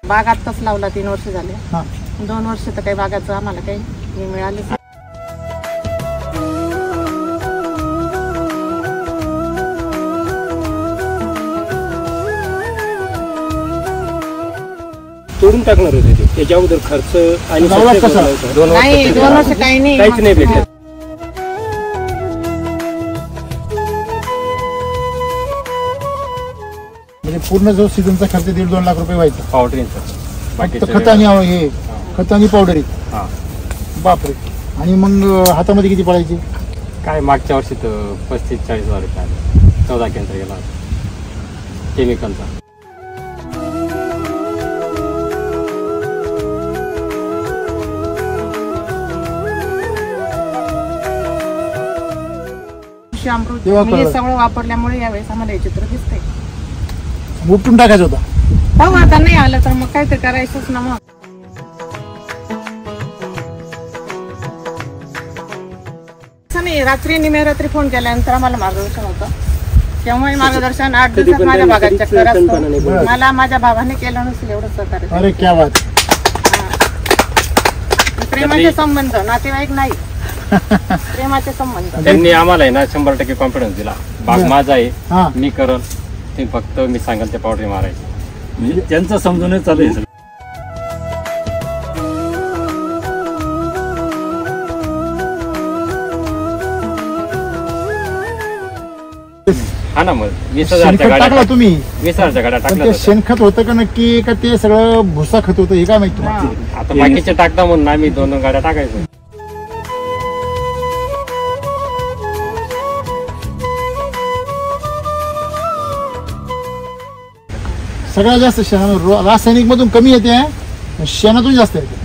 बाग आत्ताच लावला 3 वर्ष झाले. 2 वर्ष तर काही बागाचं आम्हाला काही मिळाले. तोडून टाकणार होते ते. त्याच्या अगोदर खर्च आणि नाही 2 वर्ष काही नाही, काहीच नाही भेटत. म्हणजे पूर्ण जो सीझनचा खर्च 1.5-2 लाख रुपये व्हायचा पावडरींचा. फक्त खत आणि हे खत आणि पावडरी. बापरे. आणि मग हातामध्ये किती पडायचे? काय मागच्या वर्षी तर 35-40 हजार रुपये आले. 14 केंद्र गेला केमिकलचा. अमृत हे सगळं वापरल्यामुळे यावेळेस आम्हाला हे चित्र दिसतंय. उपटून टाकायचा होता. हो आता नाही आलं तर मग काय ते करायचंच ना. मग नाही रात्री निमेरात्री फोन केल्यानंतर आम्हाला मार्गदर्शन होतं. तेव्हा मार्गदर्शन 8 दिवसात माझ्या भागात चक्कर असतो. मला माझ्या भावाने केलं नसेल एवढं सहकार्य. अरे क्या बात. प्रेमाचे संबंध, नातेवाईक नाही, प्रेमाचे संबंध. त्यांनी आम्हाला आहे ना 100% कॉन्फिडन्स दिला. बाग माझा आहे, मी करल, ते फक्त मी सांगाल ते पावडरी मारायची. म्हणजे त्यांचं समजून चालू आहे. हा ना. मग 20,000च्या गाड्या तुम्ही 20,000च्या गाड्या टाकल्या. शेणखत होतं का नक्की का ते सगळं भुसा खत होतं हे काय माहिती तुम्हाला? आता बाकीचे टाकता म्हणून आम्ही 2 गाड्या टाकायचो. सगळ्यात जास्त रासायनिक मधून कमी येते, शेणातून जास्त येते.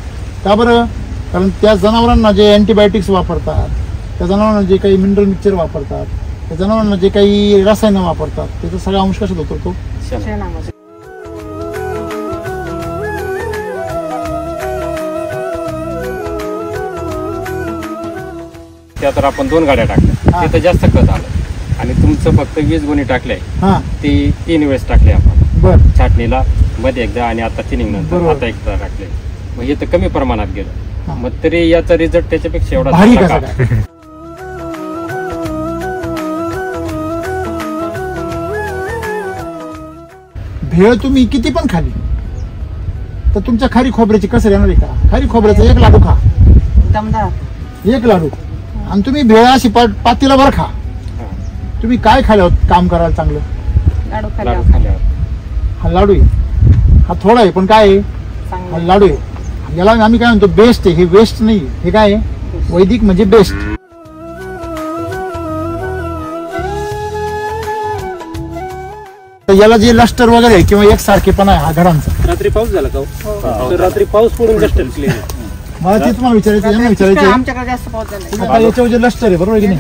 का बरं? कारण त्या जनावरांना जे अँटीबायोटिक्स वापरतात, त्या जनावरांना जे काही मिनरल मिक्सचर वापरतात, त्या जनावरांना जे काही रसायनं वापरतात, त्याचा सगळा अंश कशात होतो? तो शेणामध्ये. तर आपण 2 गाड्या टाकल्या, तिथं जास्त खत आलं. आणि तुमचं फक्त 20 गुणी टाकले, ते 3 वेळेस टाकले आपण. छाटणीला मध्ये एकदा आणि आता थिनिंग नंतर आता एकदा टाकले. मग हे तर कमी प्रमाणात गेलं. मग तरी याचा रिझल्ट त्याच्यापेक्षा एवढा चांगला. भेळ तुम्ही किती पण खाली तर तुमच्या खारी खोबऱ्याची कसर येणार आहे का? खारी खोबऱ्याचा 1 लाडू खा, दमदार 1 लाडू. आणि तुम्ही भेळ अशी पातीला भर खा. तुम्ही काय खाल्यावर काम करायला चांगलं? लाडू खाल्यावर. हा लाडू आहे, हा थोडा आहे पण काय आहे? हा लाडू आहे. याला आम्ही काय म्हणतो? बेस्ट आहे. हे वेस्ट नाही, हे काय आहे? वैदिक म्हणजे बेस्ट. याला जे लस्टर वगैरे आहे किंवा एकसारखेपणा आहे हा घरांचा. रात्री पाऊस झाला का? तर रात्री पाऊस पडून लस्टर क्लिअर. मला ते तुम्हाला विचारायचं, यांना विचारायचं आमच्याकडे जास्त पाऊस झाला. याच्यावर जे लस्टर आहे बरोबर की नाही,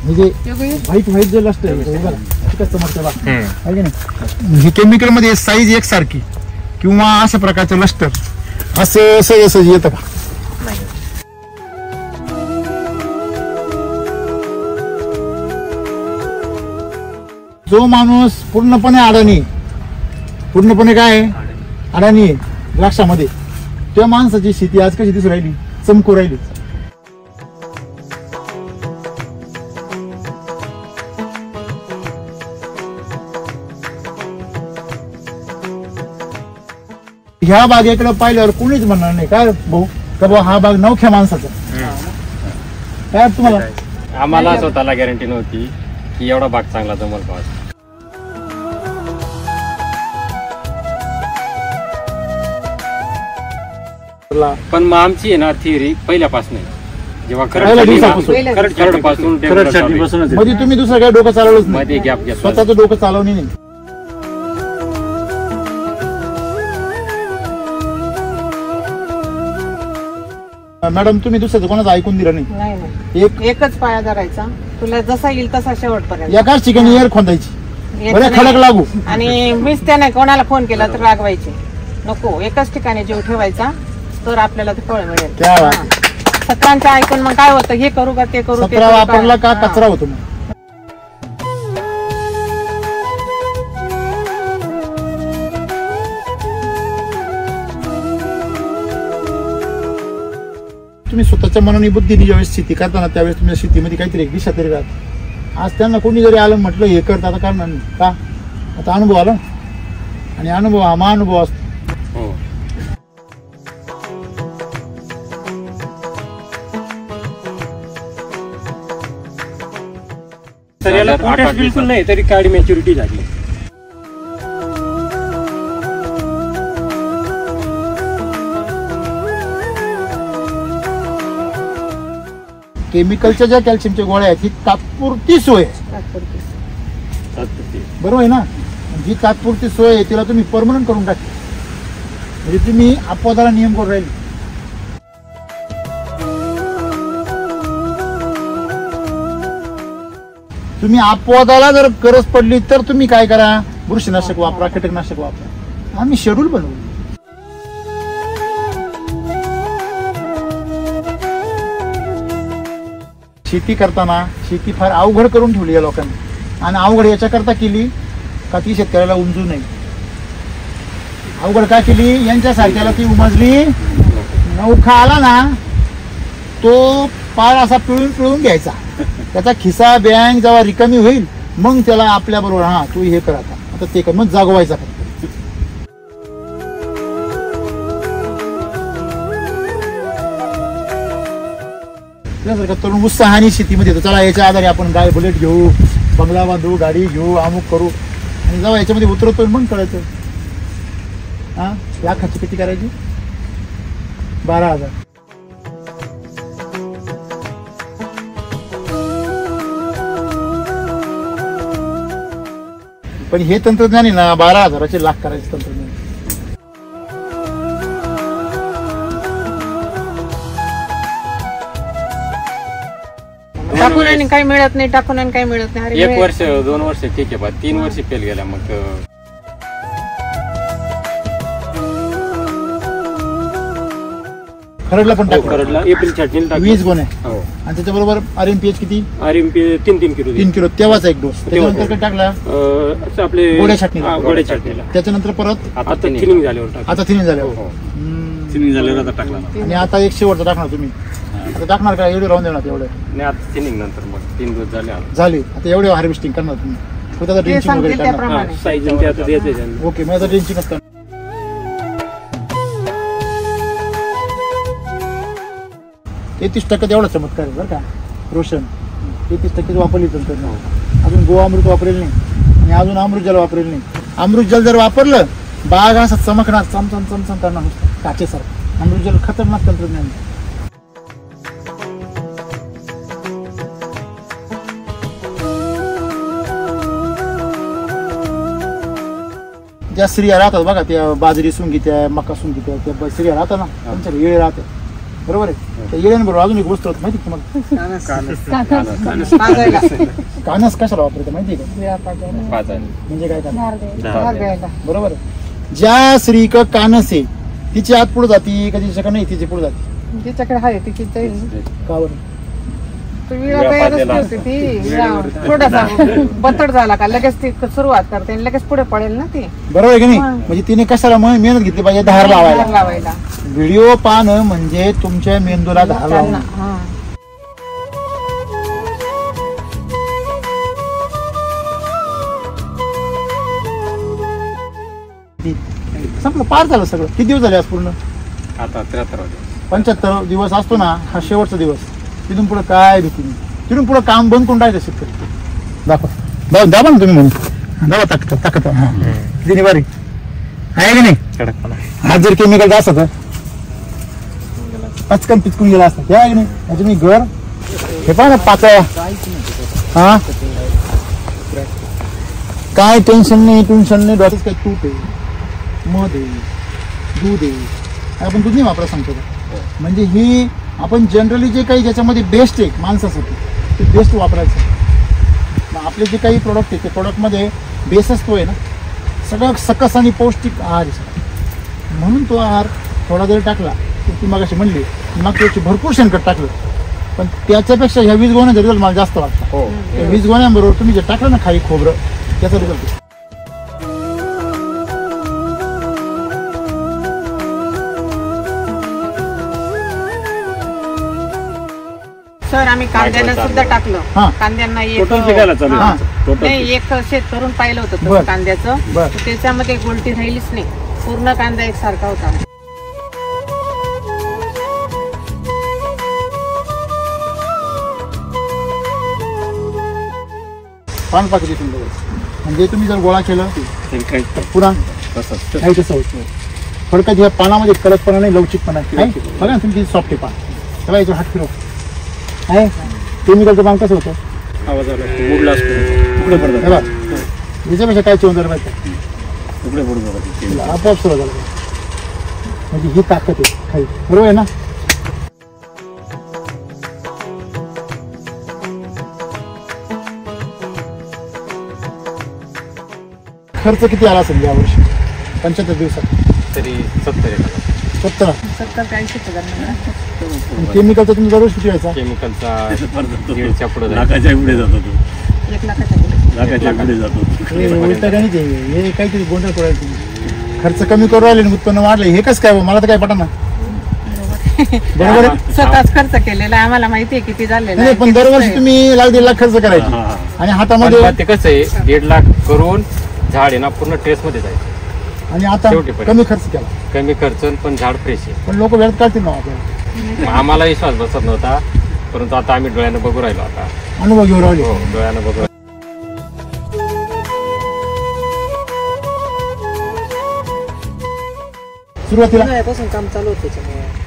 म्हणजे व्हाईट जे लस्टर आहे हे केमिकल मध्ये साईज एकसारखी किंवा अशा प्रकारचं लस्टर असं सहज येतं का? जो माणूस पूर्णपणे अडाणी, पूर्णपणे काय अडाणी द्राक्षामध्ये, त्या माणसाची शेती आज कशी दिसून राहिली? चमकू राहिली. ह्या बागेकडे पाहिल्यावर कोणीच म्हणणार नाही काय भाऊ का भाऊ हा बाग नवख्या माणसाचा. काय तुम्हाला? आम्हाला स्वतःला गॅरंटी नव्हती की एवढा बाग चांगला जमल पास. पण मग आमची आहे ना थिअरी पहिल्यापासून जेव्हा पहिल्या दिवसापासून करड पासून मध्ये तुम्ही दुसरं काही डोकं चालवलंच नाही, मध्ये गॅप घेतला. स्वतःचं डोकं चालवणे नाही. मॅडम तुम्ही दुसऱ्याचं कोणाचं ऐकून दिलं नाही. नाही नाही, एकच पाया धरायचा, तुला जसा येईल तसा शेवटपर्यंत. एकाच ठिकाणी एअर खोदायची, बरं खडक लागू. आणि मीच त्याने कोणाला फोन केला तर रागवायचे नको, एकच ठिकाणी जीव ठेवायचा, तर आपल्याला ते फळ मिळेल. क्या बात आहे. सत्रांचं ऐकून मग काय होतं, हे करू का ते करू, ते सतरा करू वापरला का हा. कचरा होतो मग. तुम्ही स्वतःच्या मनाने बुद्धीने ज्यावेळेस शेती करताना त्यावेळेस तुमच्या शेतीमध्ये काहीतरी एक दिशा तरी राहते. आज त्यांना कोणी जरी आलं म्हटलं हे करत, आता करणार नाही का, आता अनुभव आला, आणि अनुभव हा महाअनुभव असतो. हो. तर याला पोटॅश बिलकुल नाही, तरी काडी मॅच्युरिटी झाली. केमिकलच्या ज्या कॅल्शियमच्या गोळ्या आहेत ही तात्पुरती सोय आहे, बरोबर आहे ना. जी तात्पुरती सोय आहे तिला तुम्ही परमनंट करून टाकली, म्हणजे तुम्ही अपवादाला नियम करून राहिले. तुम्ही अपवादाला जर गरज पडली तर तुम्ही काय करा, बुरशीनाशक वापरा, कीटकनाशक वापरा. आम्ही शेड्यूल बनवू. शेती करताना शेती फार अवघड करून ठेवली या लोकांनी, आणि अवघड याच्याकरता केली का ती शेतकऱ्याला उमजू नये. अवघड का केली, यांच्यासारख्याला ती उमजली. नौखा आला ना तो पार असा पिळून पिळून घ्यायचा, त्याचा खिसा बँक जेव्हा रिकामी होईल मग त्याला आपल्या बरोबर हा तू हे कर आता ते कर, मग जागवायचा. तरुण उत्साहाने शेतीमध्ये येतो, चला याच्या आधारे आपण गाय बुलेट घेऊ, बंगला बांधू, गाडी घेऊ, अमुक करू, आणि जेव्हा याच्यामध्ये उतरतो मग कळायचं. हा लाखाची किती करायची, 12,000. पण हे तंत्रज्ञान आहे ना, 12,000चे लाख करायचे तंत्रज्ञान. टाकून आणि काही मिळत नाही, टाकून आणि काही मिळत नाही. अरे 1 वर्ष 2 वर्ष ठीक आहे, 3 वर्ष फेल गेल्या. मग खरडला पण टाकू, खरडला एप्रिल छाटणी 20 गोण्या, हो. आणि त्याच्याबरोबर RMPH किती, RMP 3 किलो 3 किलो, तेव्हाचा एक डोस. त्याच्यानंतर काय टाकला, असं आपले गोड्या छाटणीला. गोड्या छाटणीला. त्याच्यानंतर परत आता थिनिंग झाल्यावर टाकलं. आता थिनिंग झालं. हो. थिनिंग झाल्यावर आता टाकला. आणि आता एक शेवटचा टाकणार तुम्ही, आता टाकणार का, एवढे राहून देणार एवढे नाही, आता थिनिंग नंतर मग 3 दिवस झाले, आता एवढे हार्वेस्टिंग करणार तुम्ही, फक्त आता ते ड्रिंचिंग वगैरे सांगतील करणार. त्याप्रमाणे. साईज ते आता द्यायचं त्यांना. ओके, मग आता ड्रिंचिंग असतं. 33% एवढा चमत्कार आहे बरं का रोशन, 33% वापरली तंत्रज्ञान. अजून गोअमृत वापरेल नाही, आणि अजून अमृतजल वापरेल नाही. अमृतजल जर वापरलं, बाग असं चमकणार, चमचम चमचम करणार नुसतं काचेसारखं. अमृतजल खतरनाक तंत्रज्ञान आहे. ज्या स्त्रिया राहतात बघा, त्या बाजरी सुंगीत्या, मका सुंगीत्या, त्या स्त्रिया राहतात ना, त्यांच्याकडे येळे राहतात, बरोबर आहे. त्या येळ्यांबरोबर अजून एक वस्तू माहिती तुम्हाला, कानस कशाला वापरते माहिती का, म्हणजे काय करणार, बरोबर आहे. ज्या स्त्री का कानस आहे तिची आत पुढे जाती का तिच्याकडे नाही, तिची पुढे जाते, तिच्याकडे आहे तिची का बरं. थोडासा बतड झाला का लगेच ती सुरुवात करते आणि लगेच पुढे पडेल ना ती, बरोबर आहे की नाही. म्हणजे तिने कशाला मेहनत घेतली पाहिजे, धार लावायला. व्हिडिओ पाहणं म्हणजे तुमच्या मेंदूला धार लावणं. संपलं, पार झालं सगळं. किती दिवस झाले आज पूर्ण, आता 75 दिवस असतो ना हा शेवटचा दिवस. तिथून पुढे काय भीती नाही, तिथून पुढे काम बंद करून टाकायचं शेतकरी. दाबा ना तुम्ही म्हणून, दाबा ताकद हा किती बारीक आहे की नाही. आज जर केमिकल जास्त पचकन पिचकून गेला असता त्या नाही म्हणजे मी घर हे पहा ना पातळ हा काय टेन्शन नाही डॉक्टर काय तूप आहे मध आहे दूध आहे आपण दूध नाही वापरा सांगतो का म्हणजे ही आपण जनरली जे काही ज्याच्यामध्ये बेस्ट आहे माणसासाठी ते बेस्ट वापरायचं मग आपले जे काही प्रोडक्ट आहे ते प्रोडक्टमध्ये बेस असतो आहे ना सगळं सकस आणि पौष्टिक आहार आहे सगळं म्हणून तो आहार थोडा जरी टाकला तर ती मगाशी म्हणली मग त्याची भरपूर शेणखत टाकलं पण त्याच्यापेक्षा ह्या 20 गोण्यांचा रिझल्ट मला जास्त वाटतं त्या 20 गोण्यांबरोबर तुम्ही जे टाकलं ना खाली खोबरं त्याचा रिझल्ट सर आम्ही कांद्यांना सुद्धा टाकलं हा. कांद्यांना टोटल पिकायला चालू हा. आहे टोटल नाही एक शेत करून पाहिलं होतं बर. तसं कांद्याचं बर. तर त्याच्यामध्ये गोलटी राहिलीच नाही पूर्ण कांदा एकसारखा होता पान पाकळी म्हणजे तुम्ही जर गोळा केलं काही तर पुन्हा तसंच काही तसं होत थोडक्यात ह्या पानामध्ये कडकपणा नाही लवचिकपणा आहे बघा ना तुमची सॉफ्ट आहे पान तेव्हा याच्यावर हात फिरव आहे केमिकलचं पान कसं होतं आवाज आला मुडला असतो तुकडे पडतात हे बघ याच्यापेक्षा काय चेंज झालं पाहिजे तुकडे पडतात आपोआप सुरू झालं म्हणजे ही ताकद आहे खाली बरोबर आहे ना खर्च किती आला असेल यावर्षी 75 दिवसात तरी 70 70-80 केमिकलचा तुम्ही दररोज किती व्हायचा केमिकलचा दीडच्या पुढे लाखाच्या पुढे जातो तो 1 लाखाच्या लाखाच्या पुढे जातो उलटा का नाही हे काहीतरी गोंधळ करायला तुम्ही खर्च कमी करू राहिले उत्पन्न वाढले हे कसं काय मला तर काय पटा ना बरोबर आहे स्वतःच खर्च केलेला आम्हाला माहितीये किती झालेला नाही पण दरवर्षी तुम्ही 1.5 लाख खर्च करायचे आणि हातामध्ये पण ते कसं आहे 1.5 लाख करून झाड आहे ना पूर्ण ट्रेस मध्ये जायचं आणि आता शेवटी पर्यंत. कमी खर्च केला कमी खर्च पण झाड फ्रेश आहे पण लोक वेळात काढतील ना आपल्याला मग आम्हाला विश्वास बसत नव्हता परंतु आता आम्ही डोळ्यानं बघू राहिलो आता अनुभव घेऊन राहिले हो डोळ्यानं बघू राहिलो. सुरुवातीला काम चालू होतं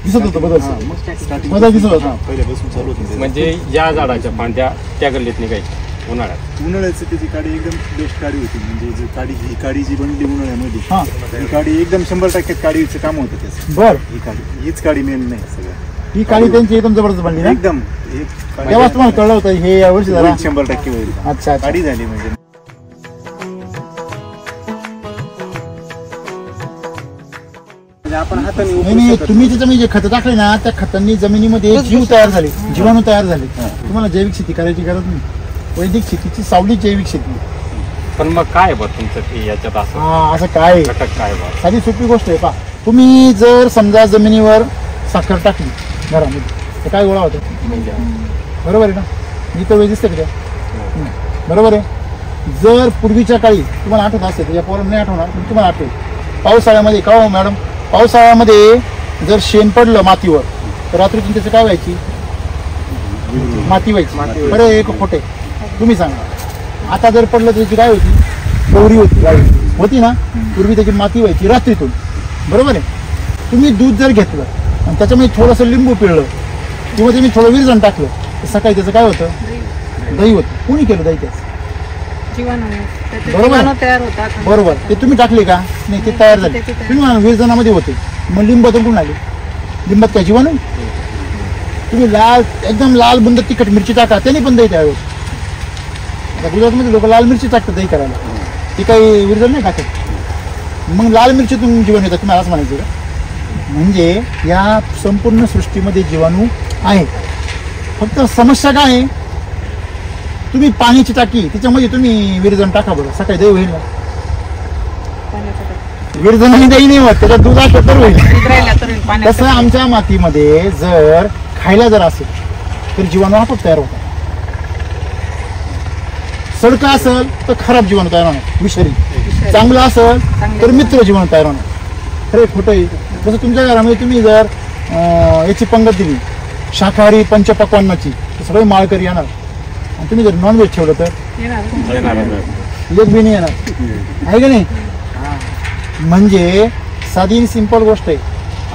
दिसत होतं बदल दिसत होता पहिल्यापासून चालू होतं म्हणजे या झाडाच्या फांद्या त्या गल्लीत निघायच्या उन्हाळ्यात उन्हाळ्याची त्याची काडी एकदम बेस्ट काडी होती म्हणजे जी काडी ही काडी जी बनली उन्हाळ्यामध्ये हा ही काडी एकदम 100% काडीचं काम होतं त्याचं बर ही काडी हीच काडी मेन नाही सगळं ही काळी त्यांची एकदम जबरदस्त बनली ना एकदम हे तेव्हा तुम्हाला कळलं होतं हे या वर्षी जरा 100% होईल अच्छा अच्छा काडी झाली म्हणजे आपण हाताने नाही नाही तुम्ही त्याच्यामध्ये जे खतं टाकले ना त्या खतांनी जमिनीमध्ये जीव तयार झाले जीवाणू तयार झाले तुम्हाला जैविक शेती करायची गरज नाही वैदिक शेतीची सावली जैविक शेती पण मग काय बघ तुमचं ते याच्यात असं हा असं काय घटक काय बघ साधी सोपी गोष्ट आहे पा तुम्ही जर समजा जमिनीवर साखर टाकली घरामध्ये तर काय गोळा होतो म्हणजे बरोबर आहे ना मी तर वेळ दिसते का त्या? बरोबर आहे जर पूर्वीच्या काळी तुम्हाला आठवत असेल या पोरांना नाही आठवणार पण तुम्हाला आठवेल पावसाळ्यामध्ये का हो मॅडम पावसाळ्यामध्ये जर शेण पडलं मातीवर तर रात्रीतून त्याचं काय व्हायची माती व्हायची बरं एक खोटे तुम्ही सांगा आता जर पडलं तर त्याची काय होती गौरी होती गाई होती ना पूर्वी त्याची माती व्हायची रात्रीतून बरोबर आहे तुम्ही दूध जर घेतलं आणि त्याच्यामध्ये थोडंसं लिंबू पिळलं किंवा तुम्ही थोडं विरजण टाकलं तर सकाळी त्याचं काय होतं दही होतं कोणी केलं दही त्याचं जीवाणू तयार होतात बरोबर ते तुम्ही टाकले का नाही ते तयार झाले तुम्ही म्हणा विरजणामध्ये होते मग लिंबातून कोण आले लिंबात काय जीवाणू तुम्ही लाल एकदम लाल बुंद तिखट मिरची टाका त्याने पण दही तयार होतं आता गुजरातमध्ये लोक लाल मिरची टाकतात दही करायला ती काही विरजण नाही टाकत मग लाल मिरचीतून जीवन येतात तुम्ही असं म्हणायचं का म्हणजे या संपूर्ण सृष्टीमध्ये जीवाणू आहे फक्त समस्या काय आहे तुम्ही पाण्याची टाकी त्याच्यामध्ये तुम्ही विरजण टाका बरं सकाळी दही होईल ना विरजण आणि दही नाही होत त्याच्यात दूध असलं तर होईल तसं आमच्या मातीमध्ये जर खायला जर असेल तर जीवाणू आपोआप तयार होतात सडका असेल तर खराब जीवाणू तयार होणार विषारी चांगलं असेल तर मित्र जीवाणू तयार होणार खरे खोटं आहे जसं तुमच्या घरामध्ये तुम्ही जर याची पंगत दिली शाकाहारी पंचपक्वान्नाची तर सगळे माळकरी येणार आणि तुम्ही जर नॉनव्हेज ठेवलं तर एक बी नाही येणार आहे का नाही म्हणजे साधी सिंपल गोष्ट आहे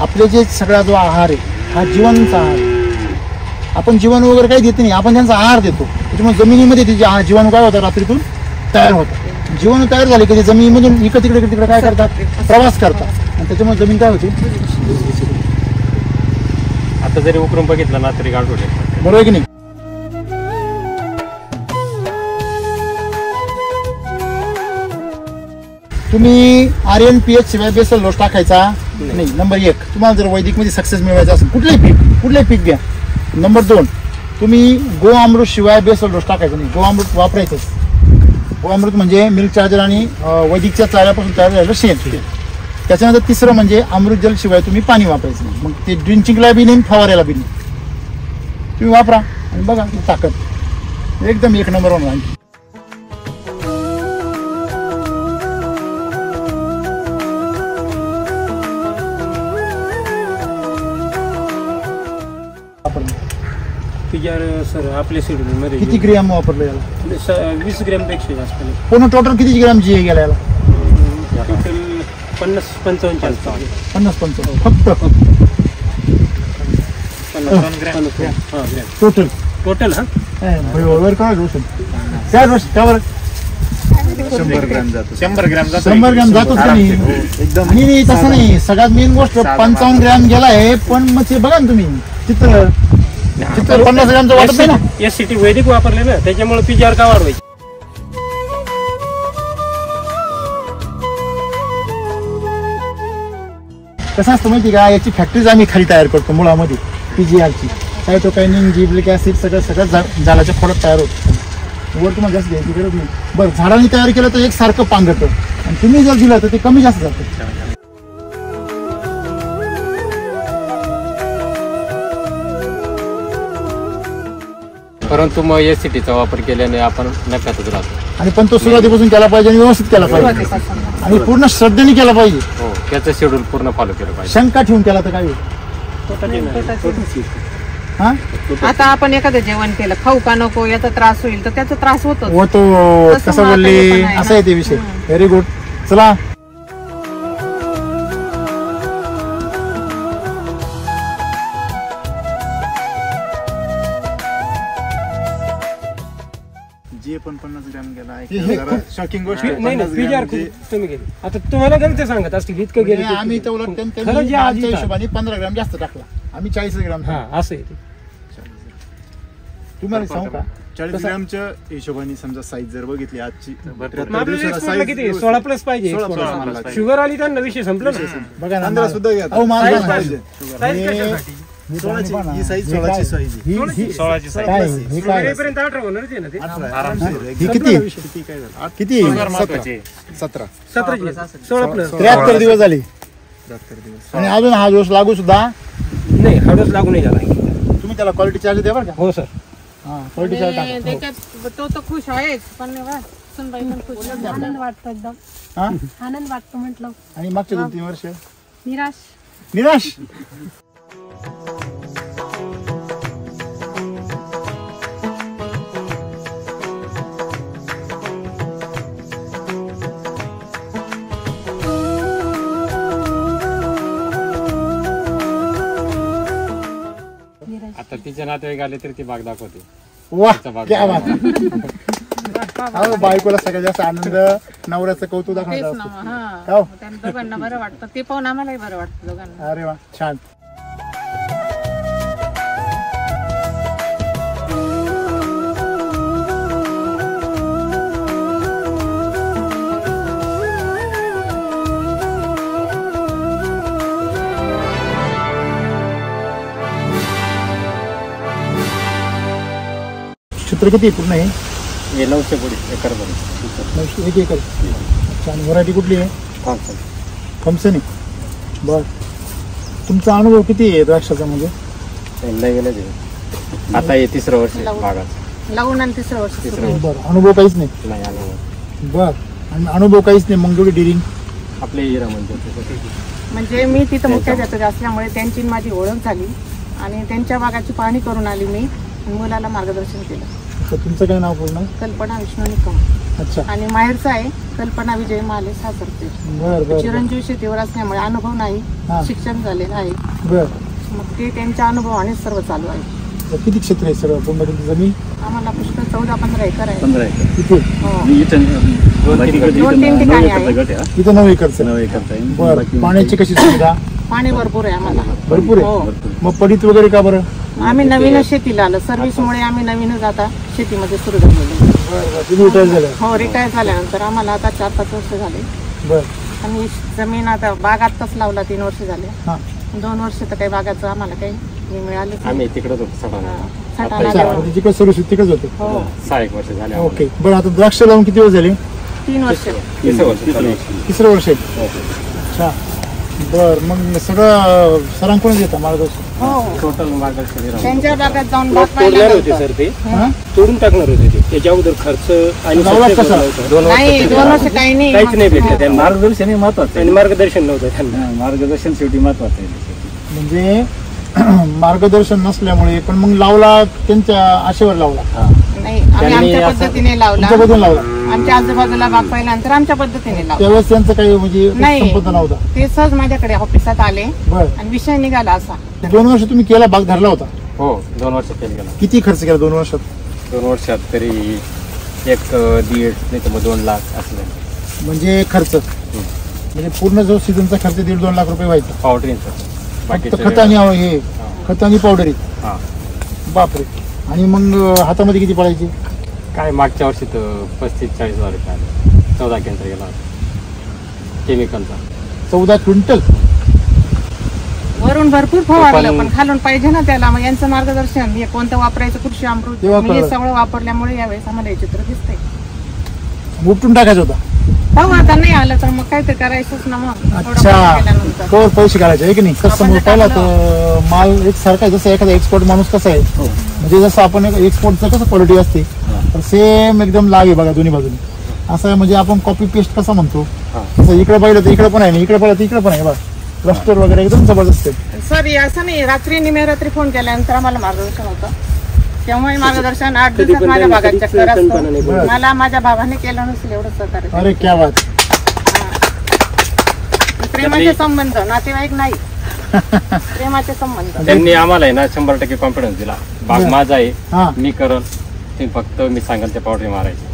आपले जे सगळा जो आहार आहे हा जीवाणूंचा आहार. आपण जीवाणू वगैरे काही देत नाही, आपण त्यांचा आहार देतो. त्याच्यामुळे जमिनीमध्ये ते जीवाणू काय होतात रात्रीतून तयार होतात. जीवाणू तयार झाले की ते जमिनीमधून इकडे तिकडे काय करतात, प्रवास करतात आणि त्याच्यामुळे जमीन काय होते. आता जरी उकरून बघितलं ना तरी गाठ होते. बरोबर आहे की नाही. तुम्ही आर्यन पीएच शिवाय बेसल डोस टाकायचा नाही. नंबर 1, तुम्हाला जर वैदिक मध्ये सक्सेस मिळवायचा असेल कुठलंही पीक घ्या. नंबर 2, तुम्ही गो अमृत शिवाय बेसल डोस टाकायचा नाही. गो अमृत वापरायचं. गो अमृत म्हणजे मिल्क चार्जर आणि वैदिकच्या चाऱ्यापासून तयार झालेलं शेण. त्याच्यानंतर 3रं म्हणजे अमृत जल शिवाय तुम्ही पाणी वापरायचं नाही. मग ते ड्रिंचिंगला बी नाही, फवारायला बी नाही. तुम्ही वापरा आणि बघा ताकद एकदम 1 नंबर होणार. सर आपल्या शेड्यूलमध्ये किती ग्रॅम वापरलं याला? 20 ग्रॅमपेक्षा जास्त नाही. पूर्ण टोटल किती ग्रॅम जी गेला याला? टोटल 50-55 50-55 फक्त टोटल टोटल. हा वर काय रोशन काय रोशन का बरं? 100 ग्रॅम जातो. 100 ग्रॅम जातोच का नाही एकदम. आणि तसं नाही, सगळ्यात मेन गोष्ट 55 ग्रॅम गेलाय. पण मग ते बघा ना तुम्ही चित्र 50 ग्रॅमचं वाटत नाही ना. SCT वैदिक वापरले ना, त्याच्यामुळे PGR का वाढवायची. कसं असतं माहिती का, याची फॅक्टरीज आम्ही खाली तयार करतो मुळामध्ये. PGRची सायटोकायनिन, जिब्रिक ऍसिड सगळं झाडाच्या खोडात तयार होतं. वर तुम्हाला जास्त द्यायची गरज नाही. बरं, झाडांनी तयार केलं तर एकसारखं पांगतं आणि तुम्ही जर दिलं तर ते कमी जास्त जातं. परंतु मग SCTचा वापर केल्याने आपण नफ्यातच राहतो. आणि पण तो सुरुवातीपासून केला पाहिजे आणि व्यवस्थित केला पाहिजे आणि पूर्ण श्रद्धेने केला पाहिजे. हो, त्याचं शेड्यूल पूर्ण फॉलो केलं पाहिजे. शंका ठेवून केला तर काय होईल? हा, आता आपण एखादं जेवण केलं, खाऊ का नको याचा त्रास होईल तर त्याचा त्रास होतो. कसं बोलले, असा आहे ते विषय. Very good. चला जे पण 50 ग्रॅम गेला आहे. शॉकिंग गोष्ट आहे. नाही 50 PGR ग्रॅम खूप कमी गेले. आता तुम्हाला गणित सांगत असतील इतकं गेले. आम्ही तर उलट खरं जे आधी हिशोबाने 15 ग्रॅम जास्त टाकला. आम्ही 40 ग्रॅम. हा असं आहे. तुम्हाला सांगू का, 40 ग्रॅमच्या हिशोबाने समजा साईज जर बघितली आजची, किती 16+ पाहिजे. शुगर आली त्यांना विषय संपला. बघा ना 15 सुद्धा घ्या. अहो, मला साईज पाहिजे. कशासाठी? 16ची ही साईज 16ची साईज आहे. 16ची साईज. काय हे काय? पर्यंत 18 होणार ते ना ते. ही किती काय झालं? किती 17 16+. 73 दिवस झाले 73 दिवस. आणि अजून हा जोश लागू सुद्धा नाही हाडच लागू नाही झाला. तुम्ही त्याला क्वालिटी चार्ज द्या बरं का. हो सर. हा, क्वालिटी चार्ज टाका. त्याच्यात तो तर खुश आहेच पण सुनबाई पण खुश. आनंद वाटतो एकदम. हा, आनंद वाटतो म्हटलं. आणि मागचे 2-3 वर्ष निराश. आता तिचे नातेवाईक आले तरी ती बाग दाखवते. वा, त्याचा भाग. क्या बात. अहो, बायकोला सगळ्यात जास्त आनंद नवऱ्याचं कौतुक तेच दाखवण्याचा ना. असतो. हा, हो. त्यांना दोघांना बरं वाटतं. ते पाहून आम्हालाही बरं वाटतं दोघांना. अरे वा, छान. क्षेत्र किती आहे पूर्ण आहे? हे 900 पुढे एकर बरोबर. 1 एकर. अच्छा, आणि व्हरायटी कुठली आहे? थॉम्सन आहे. बर, तुमचा अनुभव किती आहे द्राक्षाचा? म्हणजे नवीनच आहे. आता हे 3रं वर्ष आहे बागाचं. लावून आणि 3रं वर्ष सुरू. बरं, अनुभव काहीच नाही. नाही अनुभव. बर, आणि अनुभव काहीच नाही. मग जेवढी डिरिंग आपले हिरा म्हणजे म्हणजे मी तिथं मुख्याध्यापक असल्यामुळे त्यांची माझी ओळख झाली आणि त्यांच्या बागाची पाहणी करून आली मी. मुलाला मार्गदर्शन केलं. तर तुमचं काय नाव पूर्ण? कल्पना विष्णू निकम. अच्छा, आणि माहेरचं आहे कल्पना विजय माले सासरते. बर बर चिरंजीव शेतीवर असल्यामुळे अनुभव हा. नाही, शिक्षण झालेलं आहे. बर. मग ते त्यांच्या अनुभवाने सर्व चालू आहे. किती क्षेत्र आहे सगळं पूर्ण तुमची जमीन? आम्हाला पुष्कळ 14-15 एकर आहे. 15 एकर. इथे हो. आणि इथं बाकी गट- 2-3 ठिकाणी 9 आहे. एकरचा गट आहे हा. इथं 9 एकरचं 9 आहे. एकरचा आहे. बरं, बाकी- पाण्याची कशी सुविधा? पाणी भरपूर आहे आम्हाला. भरपूर हो. आहे. मग पडीत वगैरे का बरं? आम्ही नवीनच शेतीला आलो. सर्व्हिसमुळे आम्ही नवीनच आता शेतीमध्ये सुरू झालेलो. तुम्ही रिटायर झालं? हो, रिटायर झाल्यानंतर आम्हाला आता 4-5 वर्ष झाले. बरं. आणि जमीन आता बाग आत्ताच लावला 3 वर्ष झाले. हां. 2 वर्ष तर काही बागाचं आम्हाला काही हे मिळालं नाही. आम्ही तिकडेच होतो सगळं. साठाणा अच्छा, जवळ. जिकडे सर्व्हिस तिकडेच होते. हो, 6-1 वर्ष झाले. ओके. बरं, आता द्राक्ष लावून किती वर्ष झाले? 3 वर्ष. 30 वर्ष चालू आहे. तिसरं वर्ष आहे. अच्छा. बरं, मग सगळं सरांकडूनच येतं मार्गदर्शन? हो, टोटल मार्गदर्शन दिलं. त्यांच्या बागात जाऊन बाग तोडणार पाहिल्यानंतर. होते सर ते, हां? तोडून टाकणार होते ते. त्याच्या अगोदर खर्च आणि लावला success कसा? नव्हता. 2 वर्ष नाही, तिकडे 2 वर्ष राहिलो. काही नाही. काहीच नाही भेटलं त्यांना. मार्गदर्शन हे महत्वाचं आणि आहे. मार्गदर्शन नव्हतं त्यांना. हा, मार्गदर्शन शेवटी महत्वाचं आहे. म्हणजे मार्गदर्शन नसल्यामुळे, पण मग लावला त्यांच्या आशेवर लावला? नाही, आम्ही त्यांनी आमच्या असं- पद्धतीने लावला. तुमच्या बदल लावला? आमच्या आजूबाजूला बाग पाहिल्यानंतर आमच्या पद्धतीने लावला. त्यावेळेस त्यांचं काही म्हणजे नाही. संपदा नव्हता? ते सहज माझ्याकडे ऑफिसात आले बरं. आणि विषय निघाला असा. 2 वर्ष तुम्ही केला, बाग धरला होता? हो, 2 वर्ष केलं गेलं. किती खर्च केला 2 वर्षात? 2 वर्षात तरी 1.5 नाही तर मग 2 लाख असं झालं. म्हणजे खर्च म्हणजे पूर्ण जो सीझनचा खर्च 1.5-2 लाख रुपये व्हायचा पावडरींचं फक्त बाकीचे खत आणि हे खत आणि पावडरी? हा. बापरे. आणि मग हातामध्ये किती पडायची? काय मागच्या वर्षी तर 35-40 हजार रुपये आले. 14 केंद्र गेला केमिकलचा. 14 क्विंटल? वरून भरपूर फवारलं पण- पण खालून पाहिजे ना त्याला. मग यांचं मार्गदर्शन, हे कोणतं वापरायचं, कृषी अमृत, तेव्हा मी हे कळलं. सगळं वापरल्यामुळे यावेळेस आम्हाला हे चित्र दिसतंय. उपटून टाकायचा होता? पाहू आता, नाही आलं तर मग काहीतरी करायचंच ना. मग थोडं अच्छा. पाऊस गेल्यानंतर. कवर पैसे काढायचे आहे की नाही? आपण कस्टमर जे पाहिला टाकलं. तर माल एक सारखा आहे. जसं एखादा एक्सपोर्ट माणूस कसा आहे, म्हणजे जसं आपण एक्सपोर्टचं कसं क्वालिटी असते, तर सेम एकदम लाग आहे बघा दोन्ही बाजूने. असं आहे म्हणजे आपण कॉपी पेस्ट कसा म्हणतो, तसं इकडे पाहिलं तर इकडे पण आहे, इकडे पाहिलं तर इकडे पण आहे. बघा क्लस्टर वगैरे एकदम जबरदस्त आहे. सर, हे असं नाही, रात्री निमेरात्री फोन केल्यानंतर आम्हाला मार्गदर्शन होतं. तेव्हाही मार्गदर्शन 8 दिवसात पण माझ्या त्यांनी भागात कधीच चक्कर कल्पना नाही असतो. बरं. मला माझ्या भावाने केलं नसेल एवढं सहकार्य. अरे क्या बात. प्रेमाचे संबंध, नातेवाईक नाही, प्रेमाचे संबंध. त्यांनी आम्हाला आहे ना 100% कॉन्फिडन्स दिला. बाग बरं. माझा आहे, हा, मी करल, ते फक्त मी सांगेल त्या पावडरी मारायची.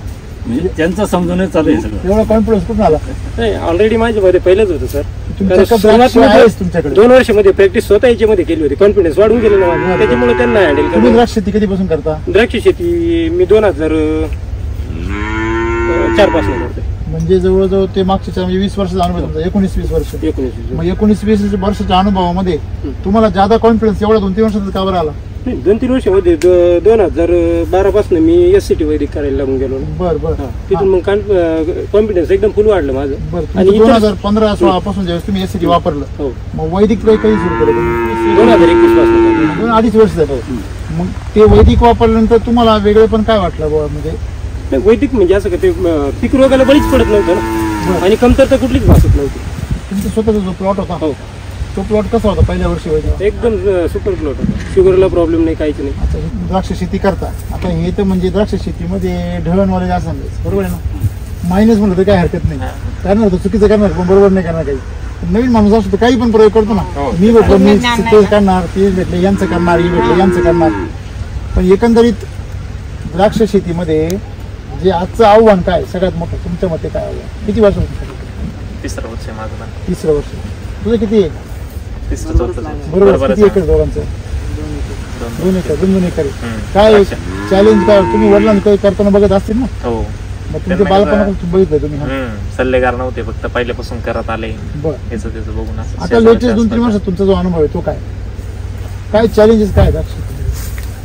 म्हणजे त्यांचं समजूनच चालू आहे सगळं. एवढा कॉन्फिडन्स कुठून आला? नाही, ऑलरेडी माझ्यामध्ये पहिलंच होतं सर. तुमच्याकडे द्राक्ष सुरुवातीमध्ये आहेच तुमच्याकडे? 2 वर्षामध्ये प्रॅक्टिस स्वतः याच्यामध्ये केली होती. कॉन्फिडन्स वाढून गेले ना माझं. त्याच्यामुळे त्यांना हँडल तुम्ही केलं. द्राक्ष शेती कधीपासून करता? द्राक्ष शेती मी 2004 पासून करतोय. म्हणजे जवळजवळ ते मागच्या म्हणजे 20 वर्षाचा अनुभव तुमचा, 19-20 वर्ष. 19 मग 19-20 वर्षाच्या अनुभवामध्ये तुम्हाला ज्यादा कॉन्फिडन्स एवढा 2-3 वर्षाचा का बरं आला? 2-3 वर्षामध्ये 2012 पासून मी SCT वैदिक करायला लागून गेलो ना. बर बर. तिथून मग कॉन्फिडन्स एकदम फुल वाढलं माझं. बरं, आणि 2015-16 पासून ज्यावेळेस तुम्ही SCT वापरलं, हो, मग वैदिक कधी सुरू केलं तुम्ही? 2021 पासून. 2-2.5 वर्ष झालं. मग ते वैदिक वापरल्यानंतर तुम्हाला वेगळे पण काय वाटलं बुवा? म्हणजे नाही, वैदिक म्हणजे असं का ते पीक रोगाला बळीच पडत नव्हतं ना, आणि कमतरता कुठलीच भासत नव्हती. तुमचा स्वतःचा जो प्लॉट होता, हो, तो प्लॉट कसा होता पहिल्या वर्षी वैदिक? एकदम सुपर प्लॉट होता. शुगरला प्रॉब्लेम नाही, काहीच नाही. आता हे द्राक्ष शेती करता, आता हे तर म्हणजे द्राक्ष शेतीमध्ये ढळणवाले जास्त समजायचं, बरोबर आहे ना? मायनस म्हणलं तर काय हरकत नाही. करणार तर चुकीचं करणार, पण बरोबर नाही करणार काही. नवीन माणूस असतो तर काही पण प्रयोग करतो ना. हो. मी भेटलो, मी ज्ञान नाही ते ना. करणार, ते भेटले यांचं करणार, हे भेटले यांचं करणार. पण एकंदरीत द्राक्ष शेतीमध्ये जे आजचं आव्हान काय सगळ्यात मोठं तुमच्या मते काय आव्हान? किती वर्ष होतं? 3रं वर्ष आहे माझं पण. 3रं वर्ष. तुझं किती आहे? 3rं-4ं बरोबर. किती एकर दोघांचं? 2 एकर. 2 एकर. काय चॅलेंज काय तुम्ही वडिलांनी काही करताना बघत असतील ना? हो. मग तुमच्या बालपणापासून बघितलं तुम्ही ना? सल्लेगार नव्हते, फक्त पहिल्यापासून करत आले. बरं. याचं त्याचं बघून असं. आता लेटेस्ट 2-3 वर्षात तुमचा जो अनुभव आहे तो काय? काय चॅलेंजेस काय द्राक्ष शेतीमध्ये?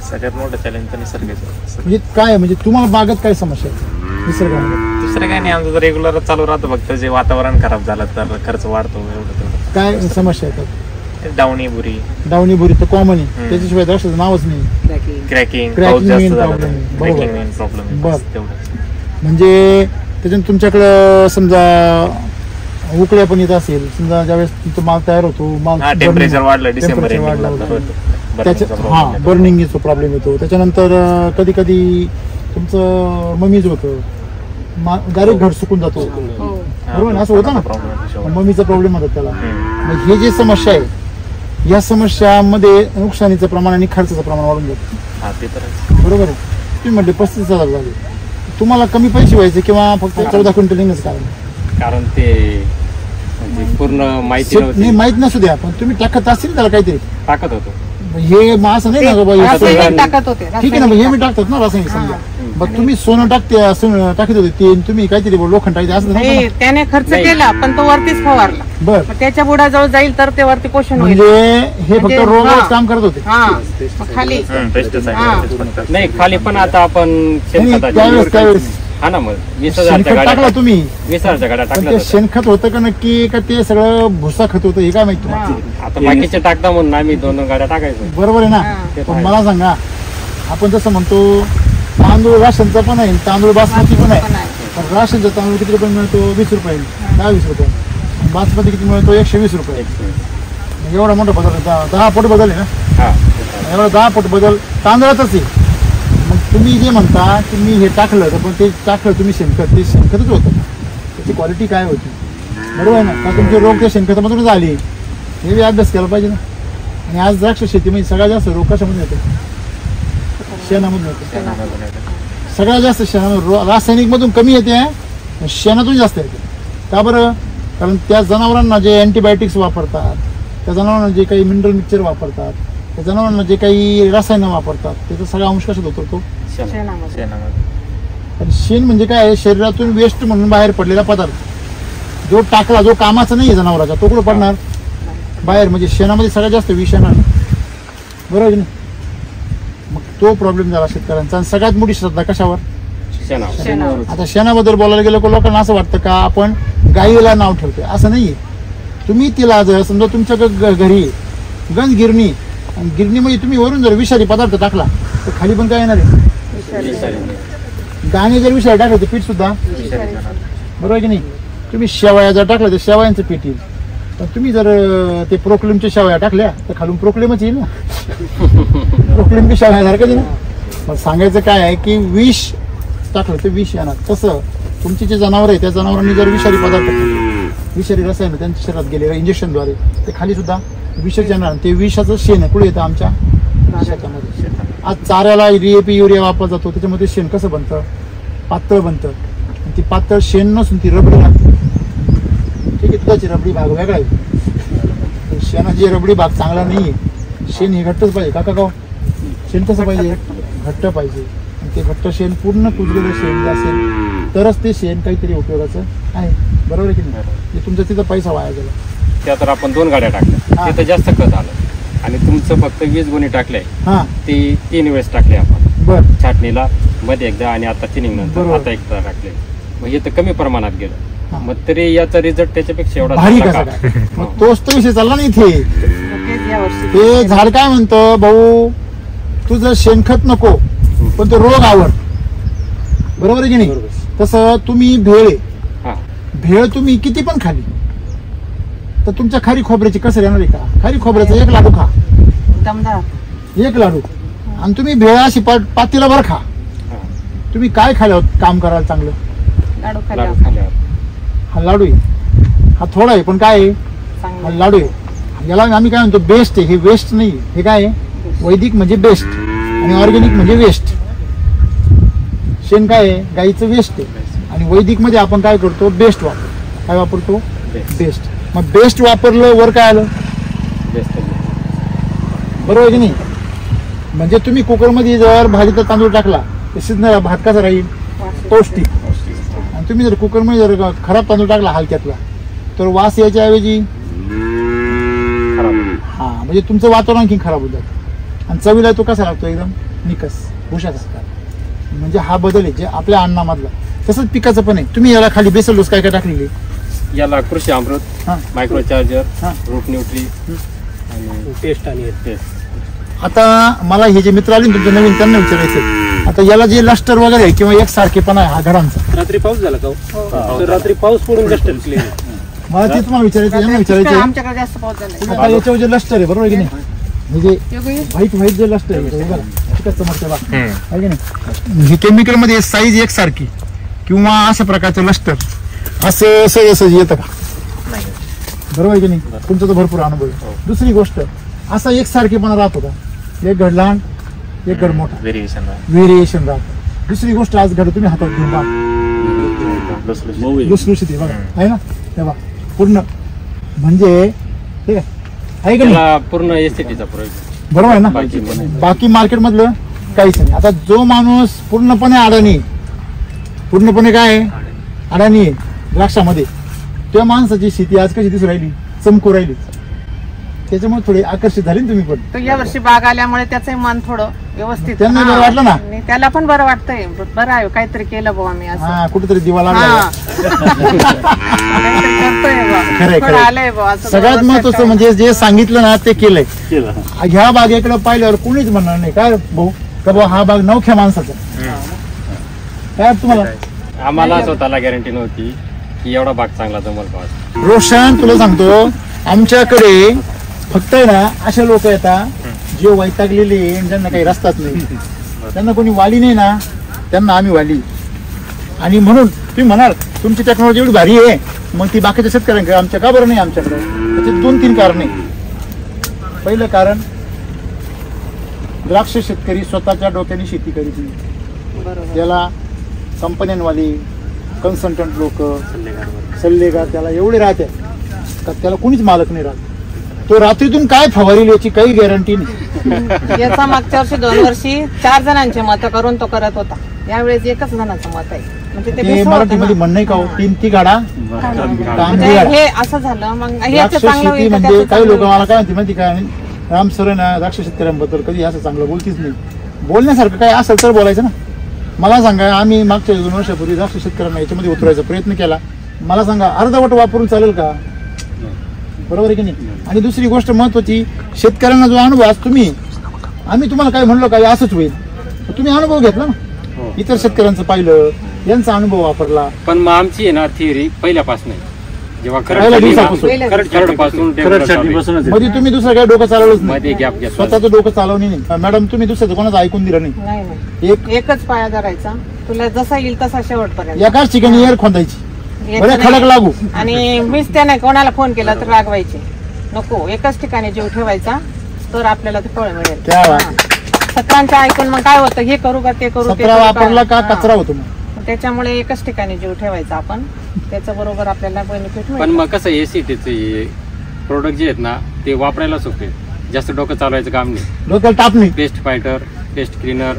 सगळ्यात मोठं चॅलेंज तर निसर्गाचं. म्हणजे काय म्हणजे तुम्हाला बागत काय समस्या आहे निसर्गामध्ये? दुसरं काय नाही, आमचं रेग्युलर चालू राहतं. फक्त जे वातावरण खराब झालं तर खर्च वाढतो, एवढं तेवढं. काय समस्या येतात? डावणी बुरी, डावणी बुरी तर कॉमन आहे, त्याच्याशिवाय द्राक्षाचं नावच नाही. क्रॅकिंग, Cracking पाऊस जास्त main झाला problem तर आहे. बरोबर. क्रॅकिंग मेन प्रॉब्लेम बरं. आहे. तेवढं. म्हणजे त्याच्यानं तुमच्याकडं समजा उकड्या पण येत असेल, समजा ज्यावेळेस तुमचा माल तयार होतो, माल टेम्परेचर वाढलं, डिसेंबर temperature एंडिंगला वाढलं तर होतं. होतं. त्याच्या बर्निंगचा हा problem येतो. बर्निंगचा प्रॉब्लेम येतो. त्याच्यानंतर कधी कधी तुमचं ममीज होतं, डायरेक्ट घर सुकून जातो, हो. बरोबर ना? असं होतं ना, problem येतो शेवटी. मम्मीचा प्रॉब्लेम होता त्याला. हम्म. मग हे जे समस्या आहे या समस्यामध्ये नुकसानीचं प्रमाण आणि खर्चाचं प्रमाण वाढून जातं. हा ते तर आहे. बरोबर आहे. तुम्ही म्हटले 35,000 झाले, तुम्हाला कमी पैसे व्हायचे किंवा फक्त 14 क्विंटल निघण्याचं कारण ते म्हणजे पूर्ण माहिती नाही नव्हती. माहित नसू द्या, पण तुम्ही टाकत असतील त्याला काहीतरी. टाकत होतो. हे मग असं नाही ना बाबा रासायनिक टाकत होते. ठीक आहे ना, मग हे मी टाकतात ना रासायनिक समजा. मग तुम्ही सोनं टाकत होते ते, तुम्ही काहीतरी लोखंड टाकते असं नव्हतं नाही, ना? त्याने खर्च केला पण तो वरतीच फवारला. बर, मग त्याच्या बुडाजवळ जाईल तर ते वरती पोषण होईल. म्हणजे हे फक्त म्हणजे रोगावर हा. काम करत होते. हा मग खाली नाही खाली पण आता आपण नाही, शेणखताची त्यावेळेस हा ना, मग 20,000च्या शेणखत गाड्या टाकला तुम्ही, 20,000च्या गाड्या पण टाकल्या ते जातात. शेणखत होतं का नक्की का ते सगळं भुसा खत होतं हे काय माहिती तुम्हाला? आता बाकीचे टाकता म्हणून आम्ही 2 गाड्या टाकायचो. बरोबर आहे ना. ते पण आहे. मला सांगा, आपण जसं म्हणतो तांदूळ राशनचा पण आहे, तांदूळ बासमती पण आहे. पण आहे. पण राशनचा तांदूळ किती रुपये मिळतो? 20 रुपये, 10-20 रुपये. बासमती किती मिळतो? 120 रुपये. एवढा मोठा बदल, 10 पट बदल आहे ना. हा एवढा 10 पट बदल तांदळाचाच आहे. मग तुम्ही जे म्हणता की मी हे टाकलं, तर पण ते टाकलं तुम्ही शेणखत, ते शेणखतच होतं. त्याची क्वालिटी काय होती? बरोबर आहे ना. का तुमचे रोग त्या शेणखतामधूनच आले, हे बी अभ्यास केला पाहिजे ना. आणि आज द्राक्ष शेतीमध्ये सगळ्यात जास्त रोग कशामधून येतो? शेणामधून येतो. सगळ्यात जास्त शेणामधून. रासायनिक मधून कमी येते, शेणातून जास्त येते. का बरं? कारण त्या जनावरांना जे अँटीबायोटिक्स वापरतात, त्या जनावरांना जे काही मिनरल मिक्सचर वापरतात, त्या जनावरांना जे काही रसायनं वापरतात, त्याचा सगळा अंश कशात उतरतो? शेणामध्ये. आणि शेण म्हणजे काय आहे? शरीरातून वेस्ट म्हणून बाहेर पडलेला पदार्थ, जो टाकला, जो कामाचा नाही जनावराचा, तो कुठं पडणार? बाहेर. म्हणजे शेणामध्ये सगळ्यात जास्त विष येणार, बरोबर की नाही? मग तो प्रॉब्लेम झाला शेतकऱ्यांचा. आणि सगळ्यात मोठी श्रद्धा कशावर? शेणावर. आता शेणाबद्दल बोलायला गेलो की लोकांना असं वाटतं का आपण गाईला नाव ठेवतोय. असं नाहीये. तुम्ही तिला जर समजा तुमच्या घरी गंज गिरणी, आणि गिरणीमध्ये तुम्ही वरून जर विषारी पदार्थ टाकला तर खाली पण काय येणार आहे? गाणे जर विषारी टाकलं तर पीठ सुद्धा, बरोबर की नाही? तुम्ही शेवया जर टाकलं तर शेवयांचं पीठ येईल. पण तुम्ही जर ते प्रोक्लेमच्या शेवया टाकल्या तर खालून प्रोक्लेमच येईल ना. प्रोक्लेम शेवया सारखं येईल ना. मग सांगायचं काय आहे की विष टाकलं तर विष येणार. तसं तुमची जे जनावर आहे त्या जनावरांनी जर विषारी पदार्थ, विषारी रसायन त्यांच्या शरीरात गेले इंजेक्शनद्वारे, ते खाली सुद्धा विषच येणार. ते विषाचं शेण आहे कुठे येतं? आमच्या शेतामध्ये. आज चाऱ्याला DAP युरिया वापरला जातो, त्याच्यामध्ये शेण कसं बनतं? पातळ बनतं. आणि ती पातळ शेण नसून ती रबडी लागते. ठीक आहे, दुधाची रबडी भाग वेगळा आहे, शेणाची रबडी भाग चांगला नाहीये. शेण हे घट्टच पाहिजे. काका गाव शेण कसं पाहिजे? घट्ट पाहिजे. आणि ते घट्ट शेण, पूर्ण कुजलेलं शेण जे असेल तरच ते शेण काहीतरी उपयोगाचं आहे. बरोबर आहे की नाही? तुमचा तिथं पैसा वाया गेला. त्या तर आपण 2 गाड्या टाकल्या, तिथं जास्त खत आलं. आणि तुमचं फक्त 20 गोणी टाकलंय, ते 3 वेळेस टाकले आपण. बर, छाटणीला मध्ये एकदा आणि आता थिनिंग नंतर आता एकदा टाकले. मग हे तर कमी प्रमाणात गेलं, मग तरी याचा रिझल्ट त्याच्यापेक्षा एवढा भारी चांगला कसा का? काय? मग तोच तो विषय चालला नाही इथे. तेच यावर्षी ते झाड काय म्हणतं, भाऊ तुझं शेणखत नको पण तो रोग आवड. बरोबर आहे की नाही? तसं तुम्ही भेळ, हा. भेळ तुम्ही किती पण खाली तर तुमच्या खारी खोबऱ्याची कसर येणार आहे का? खारी खोबऱ्याचा 1 लाडू खा, दमदार. 1 लाडू. आणि तुम्ही भेळ अशी पातीला भर खा. तुम्ही काय खाल्यावर काम करायला चांगलं? लाडू लाडू खाल्ला खाल्यावर. हा लाडू आहे, हा थोडा आहे पण काय आहे? हा चांगलं. लाडू आहे. याला आम्ही काय म्हणतो? बेस्ट आहे. हे वेस्ट नाही. हे काय आहे? वैदिक म्हणजे बेस्ट आणि ऑर्गॅनिक म्हणजे वेस्ट. शेण काय आहे? गाईचं वेस्ट आहे. आणि वैदिक मध्ये आपण काय करतो? बेस्ट वापरतो. काय वापरतो? बेस्ट. मग बेस्ट वापरलं, वर काय आलं? बेस्ट. बरोबर आहे की नाही? म्हणजे तुम्ही कुकरमध्ये जर भाजीचा तांदूळ टाकला तर शिजणारा भात कसा राहील? पौष्टिक. आणि तुम्ही जर कुकरमध्ये जर खराब तांदूळ टाकला हलक्यातला तर वास यायच्या ऐवजी हा, म्हणजे तुमचं वातावरण आणखी खराब होत जातं. आणि चवीला तो कसा लागतो? एकदम निकस भुशाचा. म्हणजे हा बदल आहे जे आपल्या अन्नामधला. तसंच पिकाचं पण आहे. तुम्ही याला खाली बेसल डोस काय काय टाकलेली? याला कृषी अमृत, मायक्रो चार्जर, रूट न्यूट्री आणि टेस्ट आणि टेस्ट. आता मला हे जे मित्र आले तुमचे नवीन, त्यांना विचारायचं, आता याला जे लस्टर वगैरे आहे किंवा एक सारखेपणा आहे हा घरांचा, रात्री पाऊस झाला का? तर रात्री पाऊस पडून लष्टर क्लिअर. मला ते तुम्हाला विचारायचं, यांना विचारायचं. आमच्याकडे जास्त पाऊस झाला. आता याच्यावर जे लस्टर आहे, बरोबर आहे की नाही? म्हणजे व्हाईट जे लस्टर आहे आहे की नाही? हे केमिकल मध्ये साईज एकसारखी किंवा अशा प्रकारचं लस्टर असं सहज येतं का? बरोबर आहे की नाही? तुमचा तर भरपूर अनुभव आहे. दुसरी गोष्ट, असा एकसारखेपणा राहत होता. एक घड लहान एक घड मोठा व्हेरिएशन राहत. दुसरी गोष्ट आज घड तुम्ही हातात घेऊन लुसलुशीत आहे बघा, आहे ना तेव्हा पूर्ण म्हणजे ठीक आहे का नाही? पूर्ण एसटीचा प्रयोग बरोबर आहे ना. बाकी मार्केट मधलं काहीच नाही. आता जो माणूस पूर्णपणे अडाणी, पूर्णपणे काय अडाणी आहे द्राक्षामध्ये, त्या माणसाची शेती आज कशी दिसून राहिली, चमकू राहिली. त्याच्यामुळे थोडी आकर्षित झाली ना तुम्ही पण. तो या वर्षी बाग आल्यामुळे त्याचंही मन थोडं व्यवस्थित, त्यांना बरं वाटलं ना. आणि त्याला पण बरं वाटतंय, बरं आहे काहीतरी केलं बुवा आम्ही असं. हा कुठेतरी दिवा लागला. काहीतरी करतोय बुवा. खरंय, थोडं खरंय. आलंय बुवा असं. सगळ्यात महत्वाचं म्हणजे जे सांगितलं ना ते केलंय. ह्या बागेकडे पाहिल्यावर कोणीच म्हणणार नाही काय भाऊ का भाऊ हा बाग नवख्या माणसाचा. काय तुम्हाला आम्हाला स्वतःला गॅरंटी नव्हती की एवढा भाग चांगला जमल पास. रोशन तुला सांगतो आमच्याकडे फक्त आहे ना असे लोक येतात जे वैतागलेले ज्यांना काही रस्ताच नाही, त्यांना कोणी वाली नाही ना, त्यांना आम्ही वाली. आणि म्हणून तुम्ही म्हणाल तुमची टेक्नॉलॉजी एवढी भारी आहे मग ती बाकीच्या शेतकऱ्यांकडे आमच्या का बरं नाही आमच्याकडे. त्याचे 2-3 कारण आहे. पहिलं कारण द्राक्ष शेतकरी स्वतःच्या डोक्याने शेती करीत नाही. त्याला कंपन्यांवाली कन्सल्टंट लोक सल्लेगार त्याला एवढे राहते का त्याला कोणीच मालक नाही राहत. तो रात्रीतून काय फवारील याची काही गॅरंटी नाही. याचा मागच्या वर्षी 2 वर्षी 4 जणांचे मत करून तो करत होता. यावेळेस एकच जणांचं मत आहे. म्हणजे ते ते बेसळ होतं मराठीमध्ये ना. म्हणणं का 3 गाडा म्हणजे हे असं झालं. मग हे द्राक्ष चांगलं शेती होईल का म्हणजे त्याचं काही लोक चांगलं मला होईल? काय म्हणते माहिती काय, राम सर ना द्राक्ष शेतकऱ्यांबद्दल कधी असं चांगलं बोलतीच नाही. बोलण्यासारखं काय असेल तर बोलायचं ना. मला सांगा आम्ही मागच्या 2 वर्षापूर्वी द्राक्ष शेतकऱ्यांना याच्यामध्ये उतरायचा प्रयत्न केला. मला सांगा अर्धवट वापरून चालेल का? बरोबर आहे की नाही. आणि दुसरी गोष्ट महत्वाची, शेतकऱ्यांना जो अनुभव आज तुम्ही आम्ही तुम्हाला काय म्हणलो काय असंच होईल, तुम्ही अनुभव घेतला ना, इतर शेतकऱ्यांचं पाहिलं, यांचा अनुभव वापरला. पण मग आमची आहे ना थिअरी पहिल्यापासून जेव्हा पहिल्या दिवसापासून. मध्ये तुम्ही दुसरं काय डोकं चालवलंच मध्ये नाही, गॅप घेतला. स्वतःचं डोकं चालवणी नाही. मॅडम तुम्ही दुसऱ्याचं कोणाचं ऐकून दिलं नाही. नाही. एकच पाया धरायचा, तुला जसा येईल तसा शेवटपर्यंत. एकाच ठिकाणी एअर खोदायची, बरं खडक लागू. आणि मीच त्याने कोणाला फोन केला तर रागवायचे नको. एकाच ठिकाणी जीव ठेवायचा तर आपल्याला ते फळ मिळेल. क्या बात आहे. सत्रांचं ऐकून मग काय होतं, हे करू का ते करू, ते 17 करू वापरला का हा. कचरा होतो मग. त्याच्यामुळे एकच ठिकाणी जीव ठेवायचा आपण, त्याच्या बरोबर आपल्याला बेनिफिट पण मिळेल. मग कसं एसीटीचे प्रोडक्ट जे आहेत ना ते वापरायला सोपे, जास्त डोकं चालवायचं काम नाही. डोक्याला टाप नाही. Paste fighter, paste cleaner,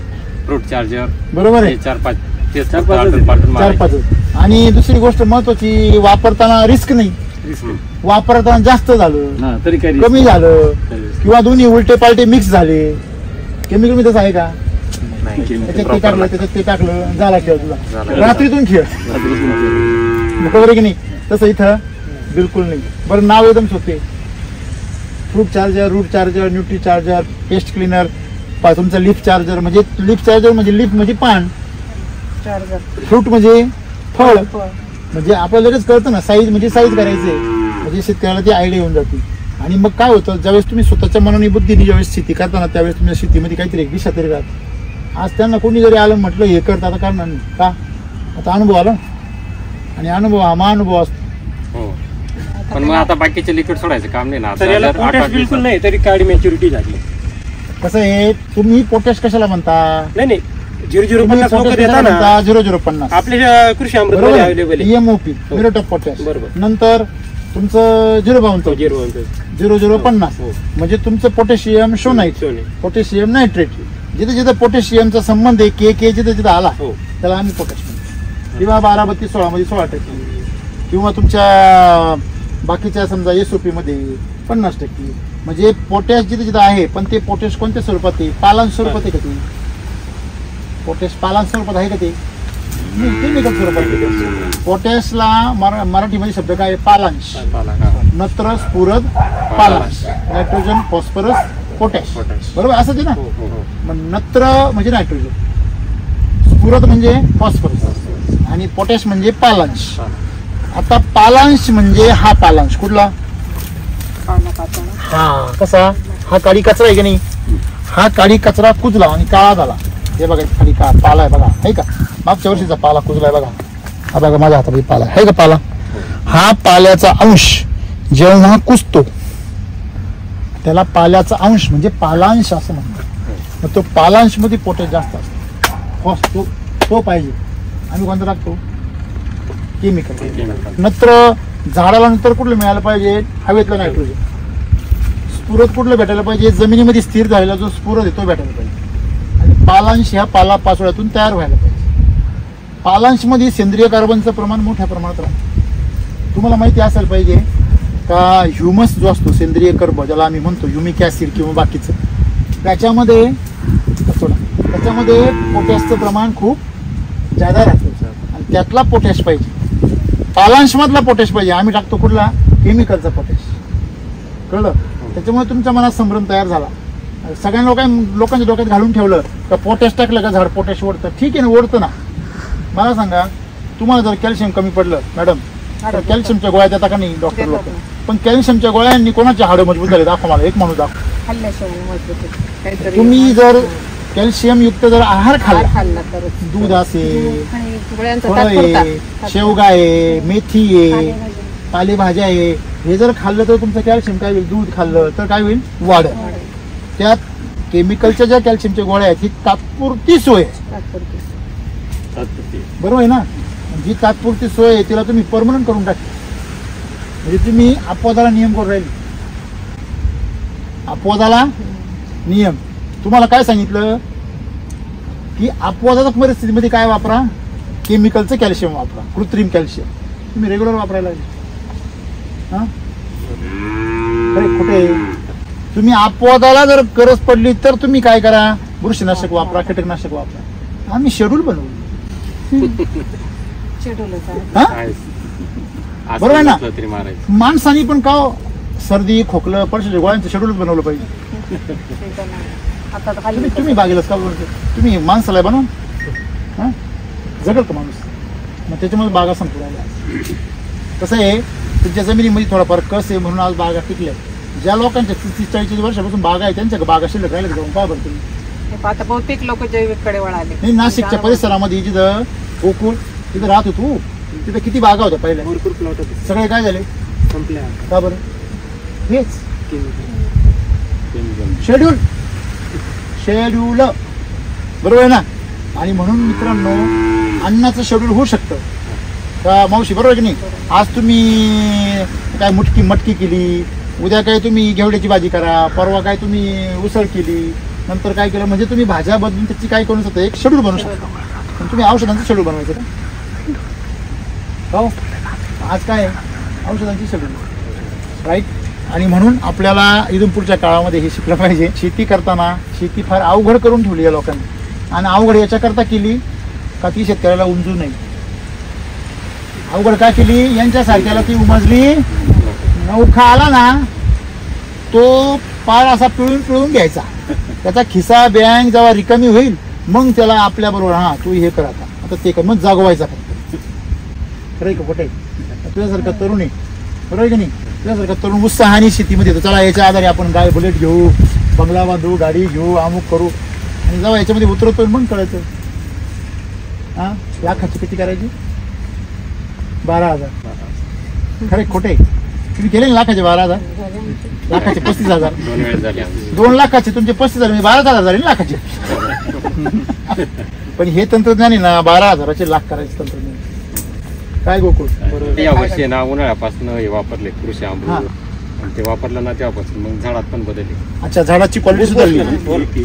fruit charger, बरोबर आहे. 4-5 4-5. आणि दुसरी गोष्ट महत्वाची, वापरताना रिस्क नाही. वापरताना जास्त झालं तरी काही कमी झालं किंवा दोन्ही उलटे पालटे मिक्स झाले, केमिकल मध्ये तसं आहे का? त्याच्यात ते टाकलं त्याच्यात ते टाकलं झाला खेळ तुला, रात्रीतून खेळ. बरोबर आहे की नाही. तसं इथं बिलकुल नाही. बरं नाव एकदम सोपे, fruit charger, root charger, nutri charger, pest cleaner, तुमचं लिफ चार्जर. म्हणजे लिफ चार्जर म्हणजे लिफ म्हणजे पान, फ्रूट म्हणजे फळ. म्हणजे आपल्याला लगेच कळतं ना साईज म्हणजे साईज करायचंय, म्हणजे शेतकऱ्याला ती आयडिया येऊन जाते. आणि मग काय होतं, ज्यावेळेस तुम्ही स्वतःच्या मनाने बुद्धीने ज्यावेळेस शेती करताना त्यावेळेस तुमच्या शेतीमध्ये काहीतरी एक दिशा तरी राहते. आज त्यांना कोणी जरी आलं म्हटलं हे करता आता करणार नाही का, आता अनुभव आला आणि अनुभव हा महाअनुभव असतो. हो. पण मग आता बाकीचे लिक्विड सोडायचं काम नाही ना. तर याला पोटॅश बिलकुल नाही, तरी काळी मॅच्युरिटी झाली. कसं आहे, तुम्ही पोटॅश कशाला म्हणता? नाही 0.050 लोक देता ना, 0.050 आपल्या कृषी अमृत मध्ये अवेलेबल आहे. EMOP muriate of potash. बरोबर. नंतर तुमचं 0.52 0.050 म्हणजे तुमचं पोटॅशियम शोनाईट, पोटॅशियम नायट्रेट. जिथे जिथे पोटॅशियमचा संबंध आहे के जिथे जिथे आला त्याला आम्ही पोटॅश म्हणतो. किंवा 12-32-16 मध्ये 16% किंवा तुमच्या बाकीच्या समजा SOP मध्ये 50%. म्हणजे पोटॅश जिथे जिथे आहे, पण ते पोटॅश कोणत्या स्वरूपात आहे? पालांश स्वरूपात आहे का ते? पोटॅश पालांश स्वरूपात आहे का ते? केमिकल स्वरूपात. पोटॅशला मराठीमध्ये शब्द काय आहे? पालांश. नत्र, स्फुरद, पालांश. Nitrogen, phosphorus, potash. बरोबर असंच आहे ना. मग नत्र म्हणजे नायट्रोजन, स्फुरद म्हणजे फॉस्फरस आणि पोटॅश म्हणजे पालांश. आता पालांश म्हणजे हा पालांश कुठला? हा कसा? हा काळी कचरा आहे की नाही? हा काळी कचरा कुजला आणि काळा झाला. हे बघा खाली का पाला आहे बघा, आहे का? मागच्या वर्षीचा पाला कुजलाय बघा. हा बघा माझ्या हातात पाला आहे का पाला? हा पाल्याचा अंश जेव्हा कुजतो त्याला पाल्याचा अंश म्हणजे पालांश असं म्हणतात. मग तो पालांश मध्ये पोटॅश जास्त असतो, तो पाहिजे. आम्ही कोणता टाकतो? केमिकल. नत्र झाडाला नंतर कुठलं मिळालं पाहिजे? हवेतलं नायट्रोजन. स्फुरद कुठलं भेटायला पाहिजे? जमिनीमध्ये स्थिर झालेला जो स्फुरद आहे तो भेटायला पाहिजे. आणि पालांश ह्या पालापाचोळ्यातून तयार व्हायला पाहिजे. पालांशमध्ये सेंद्रिय कार्बनचं प्रमाण मोठ्या प्रमाणात राहतं. तुम्हाला माहिती असायला पाहिजे का ह्युमस जो असतो, सेंद्रिय कर्ब ज्याला आम्ही म्हणतो, ह्युमिक ॲसिड किंवा बाकीचं, त्याच्यामध्ये पोटॅशचं प्रमाण खूप जादा राहतं. आणि त्यातला पोटॅश पाहिजे, पालांशमधला पोटॅश पाहिजे. आम्ही टाकतो कुठला? केमिकलचा पोटॅश. कळलं? त्याच्यामुळे तुमच्या मनात संभ्रम तयार झाला. सगळ्या लोकांच्या डोक्यात घालून ठेवलं का पोटॅश टाकलं का झाड पोटॅश ओढतं. ठीक आहे ना, ओढतं ना. मला सांगा, तुम्हाला जर कॅल्शियम कमी पडलं मॅडम, तर कॅल्शियमच्या गोळ्या देता का नाही डॉक्टर लोक? पण कॅल्शियमच्या गोळ्यांनी कोणाचे हाडं मजबूत झाले? दाखवा मला एक माणूस दाखवा. तुम्ही जर कॅल्शियम युक्त जर आहार खाल्ला, दूध असेल, फळ आहे, शेवगा आहे, मेथी आहे, पालेभाज्या आहे, हे जर खाल्लं तर तुमचं कॅल्शियम काय होईल? दूध खाल्लं तर काय होईल? वाढ. त्यात केमिकलच्या ज्या कॅल्शियमच्या गोळ्या आहेत ही तात्पुरती सोय आहे. बरोबर आहे ना? जी तात्पुरती सोय आहे तिला तुम्ही परमनंट करून टाकली. म्हणजे तुम्ही अपवादाला नियम करून राहिले. अपवादाला नियम. तुम्हाला काय सांगितलं की अपवादाच्या परिस्थितीमध्ये काय वापरा? केमिकलचं कॅल्शियम वापरा, कृत्रिम कॅल्शियम. तुम्ही रेग्युलर वापरायला लागले. कुठे? तुम्ही अपवादाला जर गरज पडली तर तुम्ही काय करा? बुरशीनाशक वापरा, कीटकनाशक वापरा. आम्ही शेड्यूल बनवलं. बरोबर ना? माणसानी पण का सर्दी खोकलं पडशाच्या गोळ्यांचं शेड्यूलच बनवलं पाहिजे. तुम्ही बागेलाच का बोलतो? तुम्ही माणसाला बनवा, जगल का माणूस? मग त्याच्यामुळे बागा संपू राहिल्या. कसं आहे, तुमच्या जमिनीमध्ये थोडाफार कस आहे म्हणून आज बागा टिकल्या. ज्या लोकांच्या 30-40 वर्षापासून बागा आहे त्यांच्या बागा शिल्लक राहिल्या जाऊन का बरं तुम्ही? आता बहुतेक लोक जैविककडे वळाले. नाही, नाशिकच्या परिसरामध्ये जिथं गोकुळ तिथं राहत होतो, तिथं किती बागा होत्या पहिल्या? भरपूर प्लॉट होते, सगळे काय झाले? संपल्या. का बरं? हेच शेड्यूल. बरोबर आहे ना? आणि म्हणून मित्रांनो, अन्नाचं शेड्यूल होऊ शकतं का मावशी? बरोबर की नाही? आज तुम्ही काय मटकी केली, उद्या काय तुम्ही घेवड्याची भाजी करा, परवा काय तुम्ही उसळ केली, नंतर काय केलं, म्हणजे तुम्ही भाज्या बदलून त्याची काय करू शकता? एक शेड्यूल बनवू शकता. पण तुम्ही औषधांचं शेड्यूल बनवायचं का? हो, आज काय औषधांची शेड्यूल, राईट? आणि म्हणून आपल्याला इथून पुढच्या काळामध्ये हे शिकलं पाहिजे. शेती करताना शेती फार अवघड करून ठेवली या लोकांनी. आणि अवघड याच्याकरता केली का ती शेतकऱ्याला उमजू नये. अवघड का केली? यांच्यासारख्याला ती उमजली. नौखा आला ना तो पार असा पिळून घ्यायचा. त्याचा खिसा बँक जेव्हा रिकामी होईल मग त्याला आपल्या बरोबर तू हे कर, आता ते कर, मग जागवायचा. खरं का खोटं? तुझ्यासारखा तरुण आहे, बरोबर आहे की नाही? तुझ्यासारखा तरुण उत्साहाने शेतीमध्ये येतो. चला याच्या आधारे आपण गाय बुलेट घेऊ, बंगला बांधू, गाडी घेऊ, अमुक करू. आणि जेव्हा याच्यामध्ये उतरतो मग कळायचं लाखाची किती करायची? 12,000. खरे खोटे? तुम्ही केले ना लाखाचे 12,000, लाखाचे 35,000, 2 लाखाचे तुमचे 35,000 म्हणजे 12,000 झाले ना लाखाचे. पण हे तंत्रज्ञान आहे ना, 12,000चे लाख करायचे तंत्रज्ञान. काय गोकुळ? या वर्षी ना उन्हाळ्यापासून हे वापरले कृषी अमृत, आणि ते वापरलं ना तेव्हापासून मग झाडात पण बदलली. अच्छा, झाडाची क्वालिटी सुधारली,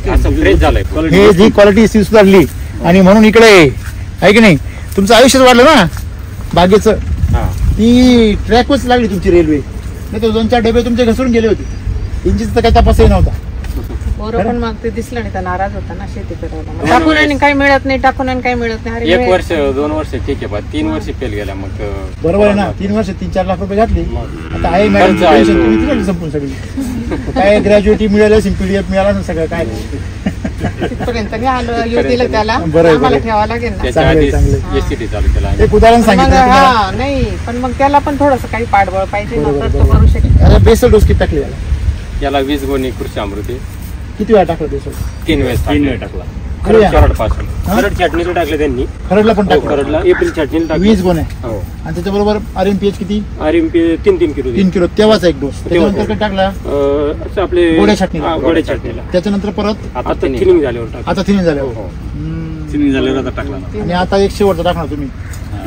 असं फ्रेश झालंय. हे जी क्वालिटी सुधारली. आणि म्हणून इकडे आहे की नाही, तुमचं आयुष्यच वाढलं ना बागेचं. ती ट्रॅकवरच लागली तुमची रेल्वे. नाही तर 2-4 डबे तुमचे घसरून गेले होते. इंजिनचा तर काही तपासही नव्हता. पण मग ते दिसलं नाही तर नाराज होता ना शेती करायला. टाकून काही मिळत नाही, टाकून काही मिळत नाही. 1 वर्ष 2 वर्ष ठीक आहे, 3 वर्ष फेल गेल्या. मग बरोबर आहे ना? 3 वर्ष 3-4 लाख रुपये घातली. आता आहे मॅडम तुम्ही संपून सगळी काय ग्रॅज्युएटी मिळालं, पीडीएफ मिळाला ना, सगळं काय तिथपर्यंत आलं. युतीला त्याला आम्हाला ठेवावं लागेल ना. एसटी चालू केला. एक उदाहरण सांगितलं नाही, पण मग त्याला पण थोडस काही पाठबळ पाहिजे ना, तर तो करू शकेल. बेसल डोस किती टाकली याला 20 गोणी कृषी अमृत. किती वेळा टाकलं बेसल? 3 वेळेस टाकला. खरं पासून खरड छाटणीला टाकले त्यांनी. खरडला पण टाकलं. खरडला एप्रिल छाटणीला टाकले. 20 गोण्या हो. आणि त्याच्याबरोबर RMPH किती? RMP 3 kilo. 3 किलो तेव्हाचा एक डोस. त्याच्यानंतर काय टाकला? असं आपले गोड्या छाटणीला. गोड्या छाटणीला. त्याच्यानंतर परत आता थिनिंग झाल्यावर टाकलं. आता थिनिंग झाल्यावर. सिनिंग झाल्यावर आता टाकला. आणि आता एक शेवटचा टाकणार तुम्ही.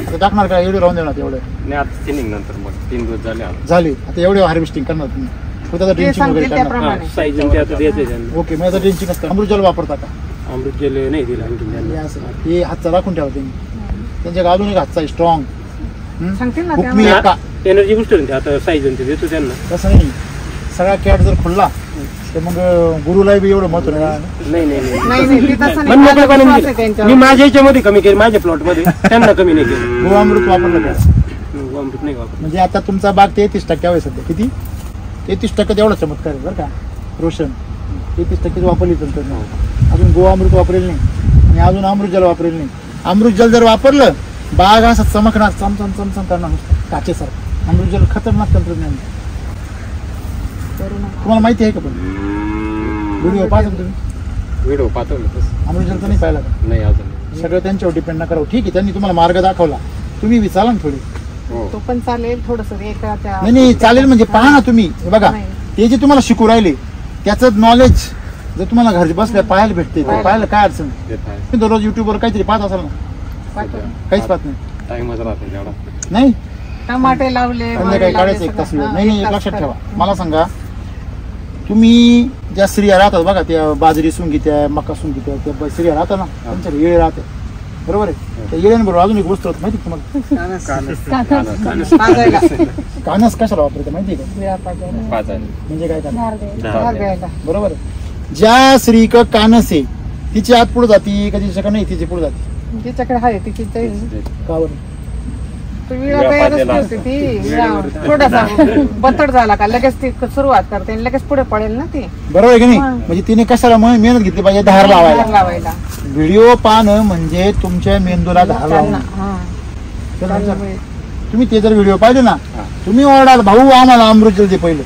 आता टाकणार का? एवढे राहून देणार एवढं? नाही आता थिनिंग नंतर मग 3 दिवस झाले. आता एवढे हार्वेस्टिंग करणार तुम्ही. त्याचा ड्रिंचिंग वगैरे करणार. साईज ते आता द्यायचं त्यांना. ओके, मग आता ड्रिंचिंग असतं. अमृतजल वापरता का? अमृत जल नाही दिला आणखी त्यांना. हे हातचा राखून ठेवा त्यांनी. त्यांच्या अजून एक हातचा स्ट्रॉंग सांगतील ना हुकमी एका. एनर्जी बुस्टर आता साईज ते देतो त्यांना. तसं नाही, सगळा कॅट जर खुलला तर मग गुरुला बी एवढं महत्व नाही. नाही ते तसं मन मोकळं करून नाही. दिलं. त्यांच्यावर. मी माझ्या ह्याच्यामध्ये कमी केलं, माझ्या प्लॉट मध्ये त्यांना कमी नाही केलं. गोवामृत वापरलं का? अमृत नाही वापरत. म्हणजे आता तुमचा बाग 33% आहे सध्या. किती? 33% एवढा चमत्कार आहे बरं का रोशन. 33% वापरली तंत्रज्ञान. अजून गोवामृत वापरेल नाही आणि अजून अमृतजल वापरेल नाही. अमृतजल जर वापरलं बाग असं चमकणार, चमचम चमचम करणार नुसतं काचेसारखं. अमृतजल खतरनाक तंत्रज्ञान. तुम्हाला माहिती आहे का? पण व्हिडिओ पाहता तुम्ही? व्हिडिओ पाठवलं तसं. अमृतजलचं नाही पाहिला का? नाही अजून. सगळं त्यांच्यावर डिपेंड नका राहू. ठीक आहे, त्यांनी तुम्हाला मार्ग दाखवला, तुम्ही विचारा ना थोडी. तो पण चालेल थोडस एकाच्या. नाही चालेल म्हणजे पहा ना तुम्ही. बघा नाही. ते जे तुम्हाला शिकू राहिले त्याचं नॉलेज जर तुम्हाला घरी बसल्या पाहायला भेटते तर पाहायला काय अडचण? तुम्ही दररोज युट्यूबवर काहीतरी पाहत असाल ना? काहीच पाहत नाही. टाइमच राहतो तेवढा. नाही टमाटे लावले. संध्याकाळी काढायचं एक तास वेळ. नाही एक लक्षात ठेवा. मला सांगा, तुम्ही ज्या स्त्रिया राहतात बघा, त्या बाजरी सुंगीत्या, मका सुंगीत्या, त्या स्त्रिया राहतात ना, त्यांच्या येळे राहते, बरोबर आहे? त्या येळ्यांबरोबर अजून एक गोष्ट माहिती तुम्हाला? कानस कशाला वापरते माहिती का? म्हणजे काय करणार? बरोबर आहे. ज्या स्त्री का कानस आहे तिची आत पुढे जाती का तिच्याकडे नाही तिची पुढे जाते? तिच्याकडे आहे तिची का बरं? थोडासा बतड झाला का लगेच ती सुरुवात करते आणि लगेच पुढे पडेल ना ती. बरोबर आहे की नाही? म्हणजे तिने कशाला मेहनत घेतली पाहिजे? धार लावायला. व्हिडिओ पाहणं म्हणजे तुमच्या मेंदूला धार लावणं. तुम्ही ते जर व्हिडिओ पाहिले ना, तुम्ही ओरडाल भाऊ आम्हाला अमृतजल दे पहिलं.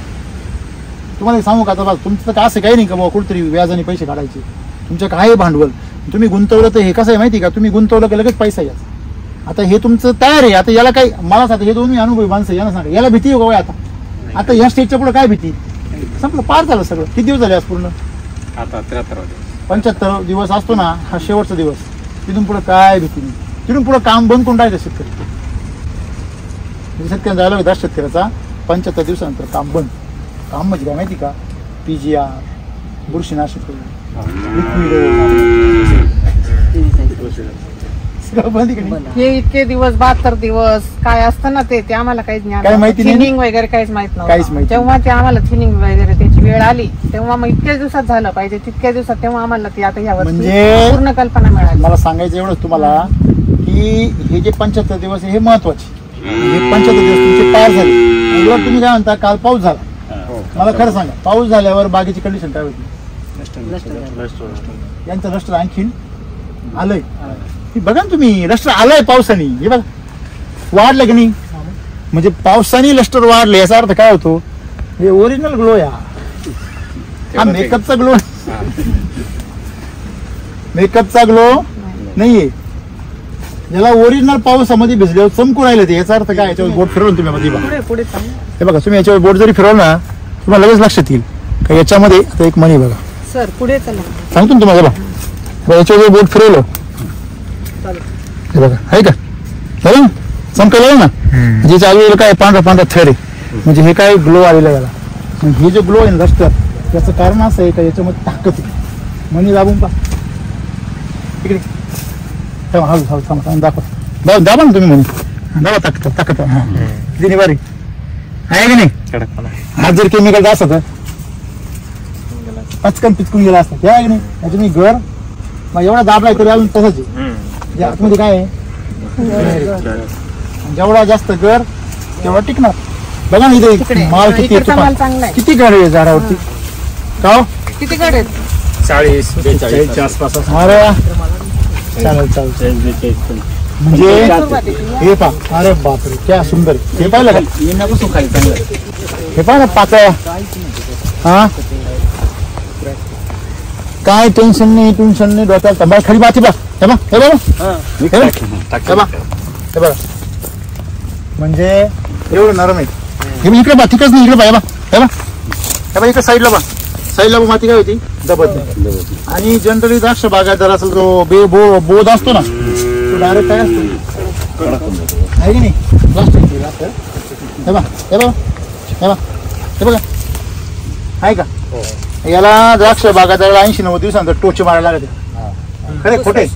तुम्हाला सांगू का? आता तुमचं तर असं काही नाही का बाबा कुठेतरी व्याजाने पैसे काढायचे. तुमच्या काय भांडवल तुम्ही गुंतवलं तर हे कसं आहे माहिती का? तुम्ही गुंतवलं की लगेच पैसा यायचा. आता हे तुमचं तयार आहे. आता याला काही मला सांगता, हे दोन्ही अनुभवी माणसं याला सांगा, याला भीती आहे का? आता या स्टेजच्या पुढे काय भीती? संपलं, पार झालं सगळं. किती दिवस झाले आज पूर्ण? आता 75 दिवस असतो ना हा शेवटचा दिवस. तिथून पुढे काय भीती नाही. तिथून पुढे काम बंद करून टाकायचं शेतकरी. शेतकऱ्यांचा जायला 10 शेतकऱ्याचा 75 दिवसानंतर काम बंद. काम म्हणजे काय माहिती का? PGR, बुरशीनाशक, हे इतके दिवस 72 दिवस काय असतं ना ते आम्हाला काहीच काय ज्ञान माहिती नाही. थिनिंग वगैरे काहीच माहित काहीच नव्हतं. माहिती जेव्हा ते आम्हाला थिनिंग वगैरे त्याची वेळ आली तेव्हा मग इतक्याच दिवसात झालं पाहिजे तितक्या दिवसात तेव्हा आम्हाला ती आता यावर म्हणजे पूर्ण कल्पना मिळाली. मला सांगायचं एवढंच तुम्हाला की हे जे 75 दिवस आहे हे महत्वाचे. हे 75 दिवस तुमचे पार झाले. आणि वर तुम्ही काय म्हणता काल पाऊस झाला. मला खरं सांगा, पाऊस झाल्यावर बागेची कंडिशन काय होती? यांचं लष्टर आणखीन आलंय. बघा ना तुम्ही, लष्टर आलंय पावसाने. हे बघा वाढलं की नाही? म्हणजे पावसाने लष्टर वाढलं याचा अर्थ काय होतो? हे ओरिजिनल ग्लो या. हा मेकअपचा ग्लो, मेकअपचा ग्लो नाहीये. याला ओरिजिनल पावसामध्ये भिजल्यावर चमकून राहिले ते. याचा अर्थ काय? याच्यावर बोट फिरवून तुम्ही मध्ये बघा. हे बघा तुम्ही याच्यावर बोट जरी फिरवलं ना तुम्हाला लगेच लक्षात येईल का याच्यामध्ये आता एक मणी बघा. सर पुढे चला सांगतो ना तुम्हाला. बघा याच्यावर बोट फिरवलं हे बघा, आहे का? बरं चमकलं ना. म्हणजे आजूबाजूला काय पांढरा पांढरा थर आहे. म्हणजे हे काय ग्लो आलेला याला. हे जे ग्लो आहे ना रस्त्यात, त्याचं कारण असं आहे का याच्यामध्ये ताकद आहे. मणी दाबून पहा इकडे. हळू हळू थांबा दाखवा. दाबा ना तुम्ही मणी दाबा. ताकद ताकद किती बारीक आहे की नाही? हात जर केमिकल असत पचकन पिचकून गेला असतात. हे आहे की नाही? याच्या मी घर मग एवढा दाबलाय तरी अजून तसंच आहे. आतमध्ये काय आहे? जेवढा जास्त घर तेवढा टिकणार. बघा ना इथे माल किती किती घर आहे झाडावरती. का किती गड आहेत? 40-42 आसपास. अरे चालेल चालेल. म्हणजे हे पा, अरे बापरे क्या सुंदर. हे पाहिलं का? येण्यापासून खाली चांगलं. हे पहा ना पातळ. हा काय टेन्शन नाही डोक्याला. खाली माती बा हे बघ हे बघ हा. हे बघ हे बघ म्हणजे एवढं नरम आहे. हे बघ इकडे बघ तिकडच नाही, इकडे बघ हे बघ हे बघ हे बघ इकडे साईडला बघ, साईडला माती काय होती दबत नाही. आणि जनरली द्राक्ष बागायतदार असेल जो बोध असतो ना तो डायरेक्ट काय असतो आहे की नाही प्लास्टिक. हे बघ हे बघ हे बघ हे बघा आहे का. याला द्राक्ष बागायतदाराला 80-90 दिवसानंतर टोचे मारायला लागते. खरे खोटे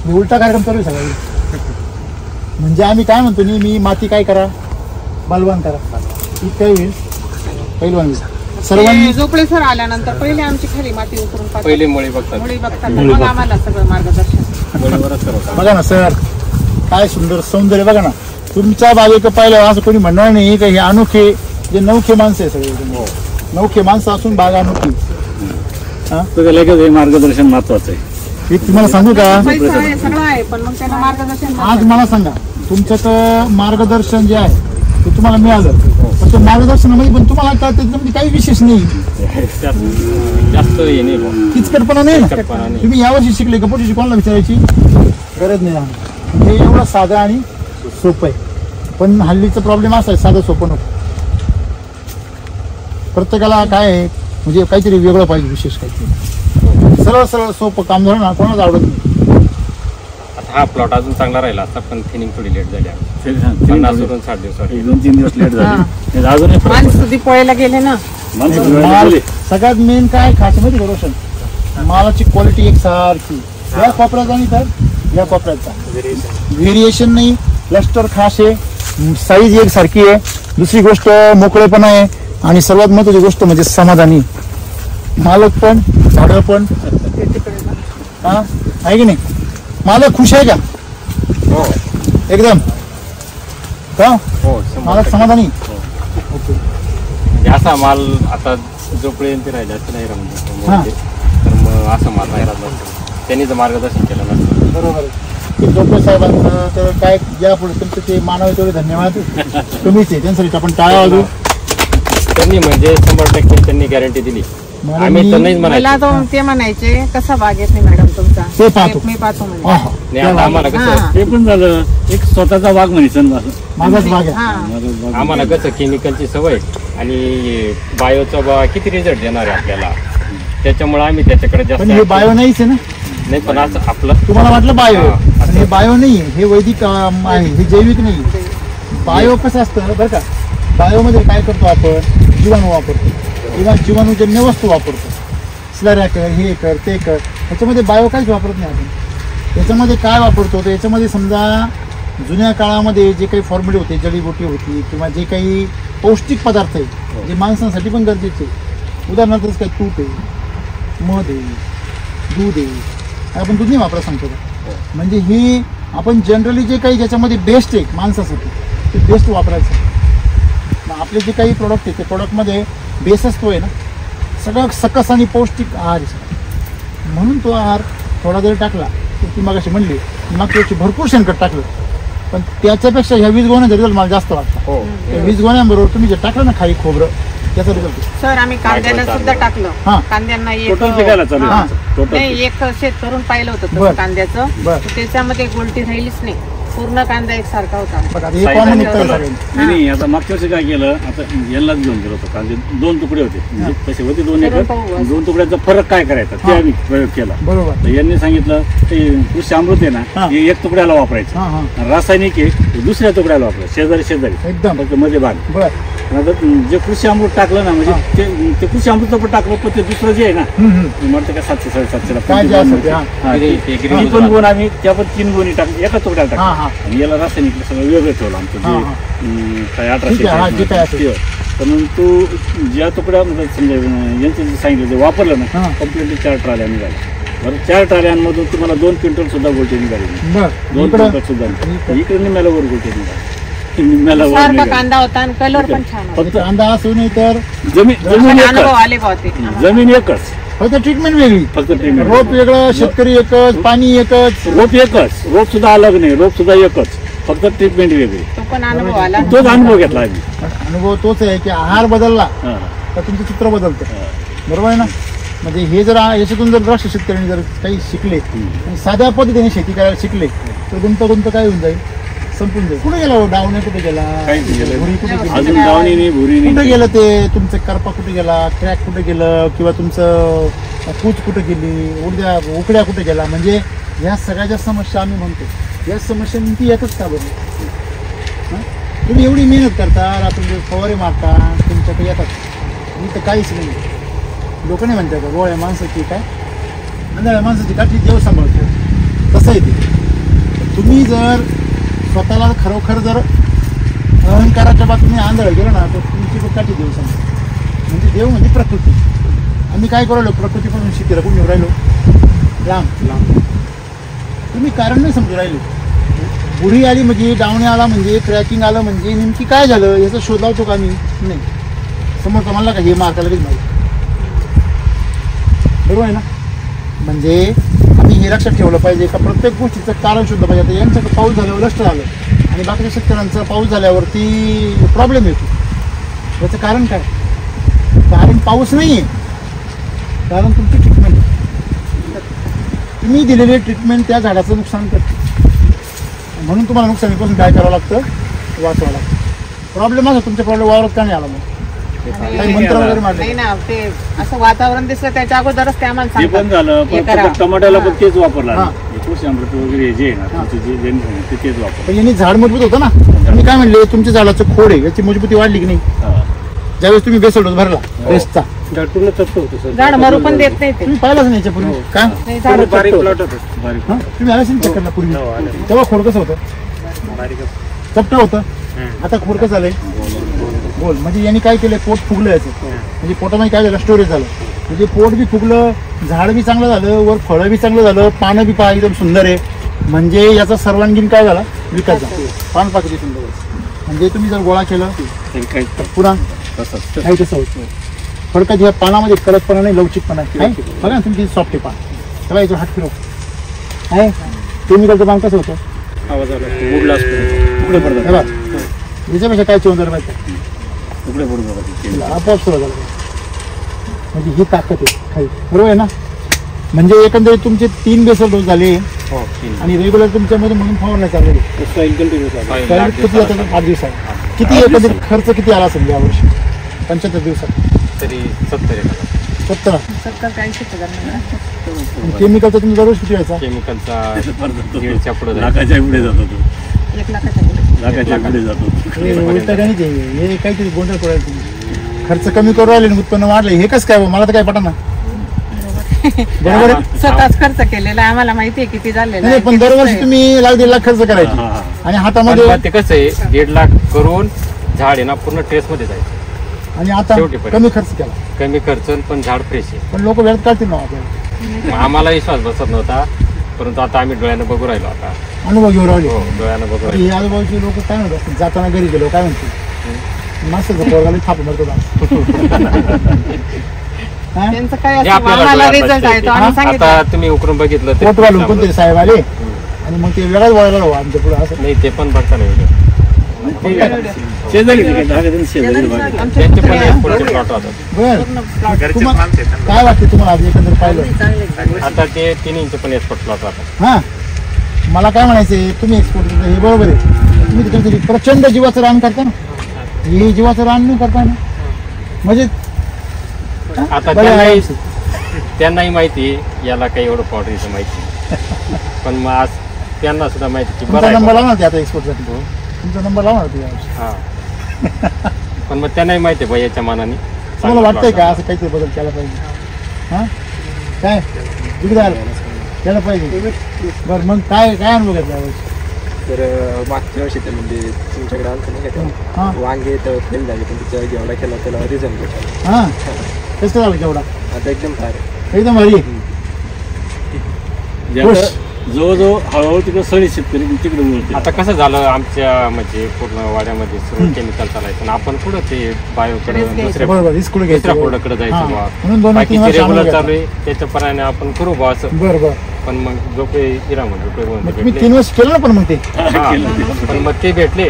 मी उलटा कार्यक्रम चालू आहे सगळ्या. म्हणजे आम्ही काय म्हणतो मी माती काय करा बलवान करा, ती काय होईल पैलवान होईल. सर्वांनी झोपळे सर आल्यानंतर पहिले आमची खाली माती उतरून पाहतात. पहिले मुळी बघतात. मुळी बघतात मग आम्हाला सगळं मार्गदर्शन. मुळीवरच करतात. बघा ना सर काय सुंदर सौंदर्य बघा ना. तुमच्या बागेचं पाहिलं असं कोणी म्हणणार नाही का हे अनोखे जे नौखे माणसं आहे सगळे. नौखे माणसं असून बागा अनोखी. लगेच हे मार्गदर्शन महत्वाचं आहे. मी तुम्हाला सांगू का पैसा आहे सगळं आहे पण मग त्याला मार्गदर्शन आज मला सांगा तुमचं मार्गदर्शन जे आहे ते तुम्हाला मिळालं पण त्या मार्गदर्शनामध्ये पण तुम्हाला कळतं त्याच्यामध्ये काही विशेष नाही, जास्त हे नाही बुवा. किचकटपणा नाही ना. किचकटपणा नाही. तुम्ही यावर्षी शिकले का पुढची कोणाला विचारायची गरज नाही. हे एवढं साधं आणि सोपं आहे. पण हल्लीचा प्रॉब्लेम असा आहे साधं सोपं नको. प्रत्येकाला काय आहे म्हणजे काहीतरी वेगळं पाहिजे विशेष काहीतरी. सरळ सरळ सोपं काम झालं ना कोणाला आवडत नाही. आता हा प्लॉट अजून चांगला राहिला असता पण थिनिंग थोडी लेट झाली आहे. 50-60 दिवसासाठी 2-3 दिवस लेट झाले. अजूनही माणसं दिपोळीला गेले ना. माल सगळ्यात मेन काय खास माहिती का रोशन, मालाची क्वालिटी एकसारखी. या कोपऱ्याचा आणि तर या कोपऱ्याचा व्हेरिएशन नाही. क्लस्टर खास आहे, साईज एकसारखी आहे. दुसरी गोष्ट मोकळेपणा आहे आणि सर्वात महत्वाची गोष्ट म्हणजे समाधानी. मालक पण झाडं पण हा आहे की नाही. मालक खुश आहे का एकदम का हो मालक समाधानी. म्हणजे असा माल आता जोपर्यंत राहिला नाही हा. रमत तर मग असा माल राहिला त्यांनी जर मार्गदर्शन केलं नसतं. बरोबर आहे. डॉक्टर साहेबांचं तर काय या पुढे तुमचं ते मानव तेवढे धन्यवाद कमीच आहे त्यांच्यासाठी आपण टाळा वाजू. त्यांनी म्हणजे 100% त्यांनी गॅरंटी दिली. आम्ही तर नाहीच मला म्हणायचं. तो ते म्हणायचे कसा बाग येत नाही मॅडम तुमचा ते पाहतो. मी पाहतो म्हणे. आहा, नाही, आता आम्हाला कसं हा. ते पण झालं एक स्वतःचा भाग म्हणायचं ना. माझाच भाग आहे. हा आम्हाला कसं केमिकलची सवय आणि बायोचा किती रिझल्ट देणार आहे आपल्याला त्याच्यामुळे आम्ही त्याच्याकडे जास्त पण हे बायो नाहीच आहे ना. नाही पण असं आपलं तुम्हाला वाटलं बायो हा, पण हे बायो नाही आहे. हे वैदिक आहे, हे जैविक नाही. बायो कसं असतं बरं का, बायोमध्ये काय करतो आपण जीवाणू वापरतो किंवा जीवाणूजन्य वस्तू वापरतो. स्लऱ्या कर हे कर ते कर. ह्याच्यामध्ये बायो काहीच वापरत नाही आपण. याच्यामध्ये काय वापरतो तर याच्यामध्ये समजा जुन्या काळामध्ये जे काही फॉर्म्युले होते जडीबुटी होती किंवा जे काही पौष्टिक पदार्थ आहे जे माणसांसाठी पण गरजेचे आहे. उदाहरणार्थ काय तूप आहे, मध आहे, दूध आहे. आपण दूध नाही वापरा सांगतो का. म्हणजे हे आपण जनरली जे काही ज्याच्यामध्ये बेस्ट आहे माणसासाठी ते बेस्ट वापरायचं. मग आपले जे काही प्रोडक्ट आहे ते प्रोडक्टमध्ये बेस असतो आहे ना सगळं सकस आणि पौष्टिक आहार आहे. म्हणून तो आहार थोडा जरी टाकला तर ती मगाशी म्हणली मागच्या वर्षी भरपूर शेणखत टाकलं पण त्याच्यापेक्षा ह्या 20 गोण्यांचा रिझल्ट मला जास्त वाटतं. हो 20 गोण्यांबरोबर तुम्ही जे टाकलं ना खाली खोबरं त्याचा रिझल्ट. सर आम्ही कांद्याला सुद्धा हा. टाकलं. कांद्यांना एक टोटल पिकायला चालू हा. आहे. टोटल नाही एक शेत करून पाहिलं होतं बर. तसं कांद्याचं. बर. त्याच्यामध्ये गोलटी राहिलीच नाही. पूर्ण कांदा एकसारखा होता. बघा हे कॉमन निघतं सगळ्यांनी. नाही आता मागच्या वर्षी काय केलं आता यांनाच घेऊन गेलो होतो कांदे 2 तुकडे होते म्हणजे तसे होते 2 एकर. 2 तुकड्याचा फरक काय करायचा ते आम्ही प्रयोग केला. बरोबर. तर यांनी सांगितलं ते कृषी अमृत आहे ना हा. हे 1 तुकड्याला वापरायचं. हा हा आणि रासायनिक आहे ते दुसऱ्या तुकड्याला वापरायचं शेजारी एकदम फक्त मध्ये भाग. बरं. आता जे कृषी अमृत टाकलं ना म्हणजे ते कृषी अमृत पण टाकलं पण ते दुसरं जे आहे ना ते म्हणतं का 700-750 काय जे असेल ते, हा. ती पण गुण आम्ही त्या पण 3 गुणी टाकली एका तुकड्याला हा, हा. टाकली आणि याला रासायनिक सगळं वेगळं ठेवलं आमचं हा, हा. जे काय ठीक आहे, हा, जे काय असेल. 1800 परंतु ज्या तुकड्या म्हणजे समजा यांचं जे सांगितलं ते वापरलं ना हा. कम्प्लिटली 4 ट्राल्या निघाल्या. बरं 4 ट्राल्यांमधून तुम्हाला 2 क्विंटल सुद्धा गोल्टी निघाली. बरं 2 इकडं क्विंटल सुद्धा इकडे निम्याला वर गोल्टी निघाली. निम्याला वर सारखा निघाली. कांदा होता आणि कलर पण छान होता. फक्त कांदा असू नाही तर जमीन अनुभव एकच आले बा ते. जमीन एकच फक्त ट्रीटमेंट वेगळी. फक्त treatment. रोप वेगळं, शेतकरी एकच, पाणी एकच. रोप एकच, रोप सुद्धा अलग नाही, रोप सुद्धा एकच, फक्त ट्रीटमेंट वेगळी. तो पण अनुभव आला. तोच अनुभव घेतला आम्ही. अनुभव तोच आहे की आहार बदलला हा. तर तुमचं चित्र बदलतं. बरोबर आहे ना. म्हणजे हे जर याच्यातून जर द्राक्ष शेतकऱ्यांनी जर काही शिकले आणि साध्या पद्धतीने शेती करायला शिकले तर गुंत काय होऊन जाईल, संपून जाईल. कुठे गेला डावणे, कुठे गेला भुरी, कुठे कुठे गेलं ते तुमचं करपा, कुठे गेला क्रॅक, कुठे गेलं किंवा तुमचं कूच कुठे गेली, उकड्या कुठे गेला. म्हणजे ह्या सगळ्या ज्या समस्या आम्ही म्हणतो या समस्यांनी एकच का बरं. तुम्ही एवढी मेहनत करता, रात्री फवारे मारता, तुमच्याकडे येतात, मी तर काहीच नाही. लोक नाही म्हणतात का गोळ्या माणसाची काय आंधळ्या माणसाची काठी देव सांभाळतो, तसं आहे ते. तुम्ही जर स्वतःला खरोखर जर अहंकाराच्या बाबतीने आंधळ गेलं ना तर तुमची काठी देव सांभाळतो. म्हणजे देव म्हणजे प्रकृती. आम्ही काय करायलो, प्रकृतीपासून शेतीला कोण येऊ राहिलो लांब लांब. तुम्ही कारण नाही समजू राहिले. बुढी आली म्हणजे डावणे आला म्हणजे क्रॅकिंग आलं म्हणजे नेमकी काय झालं याचा शोध लावतो का आम्ही नाही. समोर म्हणला का हे मार्काला लगेच माहिती, बरोबर आहे ना. म्हणजे आम्ही हे लक्षात ठेवलं पाहिजे का प्रत्येक गोष्टीचं कारण शोधलं पाहिजे. आता यांच्याकडे पाऊस झाल्यावर नष्ट झालं आणि बाकीच्या शेतकऱ्यांचं पाऊस झाल्यावरती प्रॉब्लेम येतो. याचं कारण काय? कारण पाऊस नाही आहे, कारण तुमची ट्रीटमेंट. तुम्ही दिलेली ट्रीटमेंट त्या झाडाचं नुकसान करते, म्हणून तुम्हाला नुकसानीपासून काय करावं लागतं, वाचवावं लागतं. प्रॉब्लेम असं तुमच्या प्रॉब्लेम वावरत का नाही आला मग काही मंत्र वगैरे मारले नाही ना. ते असं वातावरण दिसलं त्याच्या अगोदरच ते आम्हाला ते पण झालं. पण टमाट्याला पण तेच वापरला कृषी वगैरे जे आहे ना ते तेच वापर. पण यांनी झाड मजबूत होतं ना. तुम्ही काय म्हणले तुमच्या झाडाचं खोड आहे याची मजबूती वाढली की नाही ज्यावेळेस तुम्ही बेसल डोस भरला बेस्टचा. झाड पूर्ण चपट होतं सर, झाड मरू पण देत नाही ते. तुम्ही पाहिलाच नाही याच्यापूर्वी काय नाही, झाड बारीक प्लॉट होतं. तुम्ही आला असेल चक्करला पूर्वी, तेव्हा खोड कसं होतं, चपट होतं. आता खोड कसं झालंय बोल. म्हणजे यांनी काय केलं, पोट फुगलं याचं. म्हणजे पोटामध्ये काय झालं, स्टोरेज झालं. म्हणजे पोट बी फुगलं, झाड बी चांगलं झालं, वर फळं बी चांगलं झालं, पानं बी पहा एकदम सुंदर आहे. म्हणजे याचा सर्वांगीण काय झाला, विकास झाला. पान पाकळी सुंदर आहे. म्हणजे तुम्ही जर गोळा केलं तर पुन्हा काही तसं होतं. फडकात ह्या पानामध्ये कडकपणा नाही, लवचिकपणा आहे. बघा ना तुमची सॉफ्ट आहे पान. तेव्हा याचं हात फिरव आहे. केमिकलचं पान कसं होतं, आवाज आला बुडला असतो, तुकडे पडतात. बघा याच्यापेक्षा काय चेंज झालं माहिती, तुकडे पडून आपोआप सुरू झालं. म्हणजे ही ताकद आहे काही, बरोबर आहे ना. म्हणजे एकंदरीत तुमचे 3 बेसल डोस झाले आणि रेग्युलर तुमच्यामध्ये म्हणून फवारण्या चालू सॉईल कंटिन्यू झालं. किती जातात 8 दिवसात. किती एकंदरीत खर्च किती आला असेल यावर्षी 75 दिवसात तरी 70 केमिकलचा तुम्ही दररोज किती व्हायचा, केमिकलचा 1.5च्या पुढे लाखाच्या पुढे जातो तो, 1 लाखाच्या लाखाच्या पुढे जातो. हे काहीतरी गोंधळ करायला तुम्ही. खर्च कमी करू राहिले आणि उत्पन्न वाढले, हे कसं काय, मला तर काय पटना. बरोबर आहे. स्वतःच खर्च केलेला आम्हाला माहिती आहे किती झालेला आहे. पण दरवर्षी तुम्ही 1.5 लाख खर्च करायचे आणि हातामध्ये ते कसं आहे 1.5 लाख करून झाड आहे ना पूर्ण ट्रेस मध्ये जायचं आणि आता कमी खर्च केला, कमी खर्च पण झाड फ्रेश आहे. पण लोक वेळात काढतील ना आपल्याला. आम्हाला विश्वास बसत नव्हता, परंतु आता आम्ही डोळ्यानं बघू राहिलो. आता अनुभव घेऊन राहिले. डोळ्यानं बघू राहिलो. हे आजूबाजूचे लोक काय म्हणतात, जाताना घरी गेलो काय म्हणते मास्टरचा पोरगाला थाप मारतो. त्यांचं काय असं आम्हाला रिझल्ट आहे तो आम्ही सांगितलं. आता तुम्ही उकरून बघितलं ते पोट वाढून कोणतरी साहेब आले आणि मग ते वेगळाच वळायला हवं आमच्या पुढे असं नाही. ते पण बघता नाही शेजारी शेजारी त्यांचे पण एक्सपोर्टचे प्लॉट होतात. बरं. काय वाटते तुम्हाला आज एकंदर पाहिलं आता ते 3 इंच पण एक्सपोर्ट प्लॉट होतात. हा मला काय म्हणायचंय, तुम्ही एक्सपोर्ट करता हे बरोबर आहे. तुम्ही तिकडे प्रचंड जीवाचं रान करता ना, हे जीवाचं रान नाही करता ना. म्हणजे आता त्यांनाही माहिती याला काही एवढं पावडरीचं माहिती, पण मग आज त्यांना सुद्धा माहिती की तुमचा नंबर लावणार ते आता एक्सपोर्टसाठी, तुमचा नंबर लावणार ते. हा पण मग त्यांनाही माहिती आहे याच्या मानाने. तुम्हाला वाटतंय का असं काहीतरी बदल केला पाहिजे, हा काय इकडे केलं पाहिजे. बरं मग काय काय अनुभव घेतला यावर्षी? तर मागच्या वर्षी म्हणजे तुमच्याकडे आलं नाही का वांगे तर फेल झाले, पण त्याच्या जेवढा केला त्याला रिझल्ट भेटला. हा कसं झालं केवढा, आता एकदम भारी, एकदम भारी. जवळजवळ हळूहळू तिकडे सगळे शेतकरी तिकडे मिळते. आता कसं झालं आमच्या म्हणजे पूर्ण वाड्यामध्ये सर्व केमिकल चालायचं, आपण पुढे ते बायोकडे दुसऱ्या प्रोडक्टकडे जायचं. बाकीचे रेग्युलर चालू आहे त्याच्याप्रमाणे आपण करू बा असं. बरोबर. पण मग झोपे हिरा म्हणजे मी 3 वर्ष केलं ना, पण मग ते पण मग ते भेटले,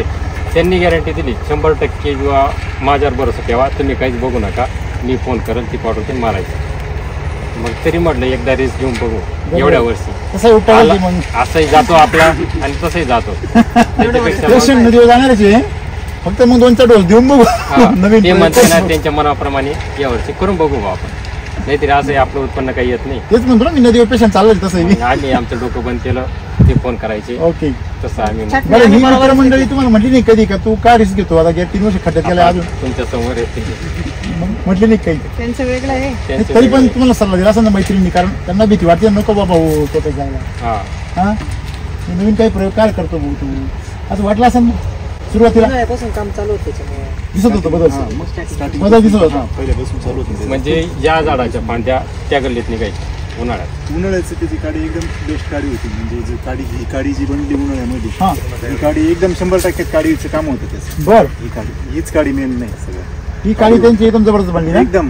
त्यांनी गॅरंटी दिली 100% किंवा माझ्यावर भरोसा ठेवा, तुम्ही काहीच बघू नका, मी फोन करेल ती पावडर ते मारायचं. मग तरी म्हटलं एकदा रेस घेऊन बघू एवढ्या वर्षी. तसं उठायला मग असंही जातो आपला आणि तसंही जातो. त्याच्यापेक्षा पेशंट नदीवर जाणारच आहे, फक्त मग 2-4 डोस देऊन बघू. नवीन ते म्हणते ना त्यांच्या मनाप्रमाणे यावर्षी करून बघू बा आपण. नाहीतरी असंही आपलं उत्पन्न काही येत नाही. तेच म्हणतो ना मी नदीवर पेशंट चाललं तसं. आम्ही आमचं डोकं बंद केलं, ते फोन करायचे. ओके, तसं आम्ही बरं. ही मित्र मंडळी तुम्हाला म्हटली नाही कधी का तू काय रिस्क घेतो, आता 3 वर्ष खड्ड्यात गेला अजून तुमच्या समोर येते म्हटली नाही काही? त्यांचं वेगळं आहे. तरी पण तुम्हाला सल्ला दिला असं ना मैत्रिणी, कारण त्यांना भीती वाटते नको बाबा हो तो जायला. हा नवीन काही प्रयोग काय करतो भाऊ तू, असं वाटलं असं ना सुरुवातीला? काम चालू होतं दिसत होतं बदल दिसत होता पहिल्यापासून चालू होतं. म्हणजे या झाडाच्या फांद्या त्या गल्लीत निघायच्या उन्हाळ्याची त्याची काडी एकदम बेस्ट काडी होती. म्हणजे जी काडी ही काडी जी बनली उन्हाळ्यामध्ये, ही काडी एकदम 100% काडीचं काम होतं त्याचं. बर, ही काडी हीच काडी मेन नाही सगळं. ही काडी त्यांची एकदम जबरदस्त बनली ना एकदम.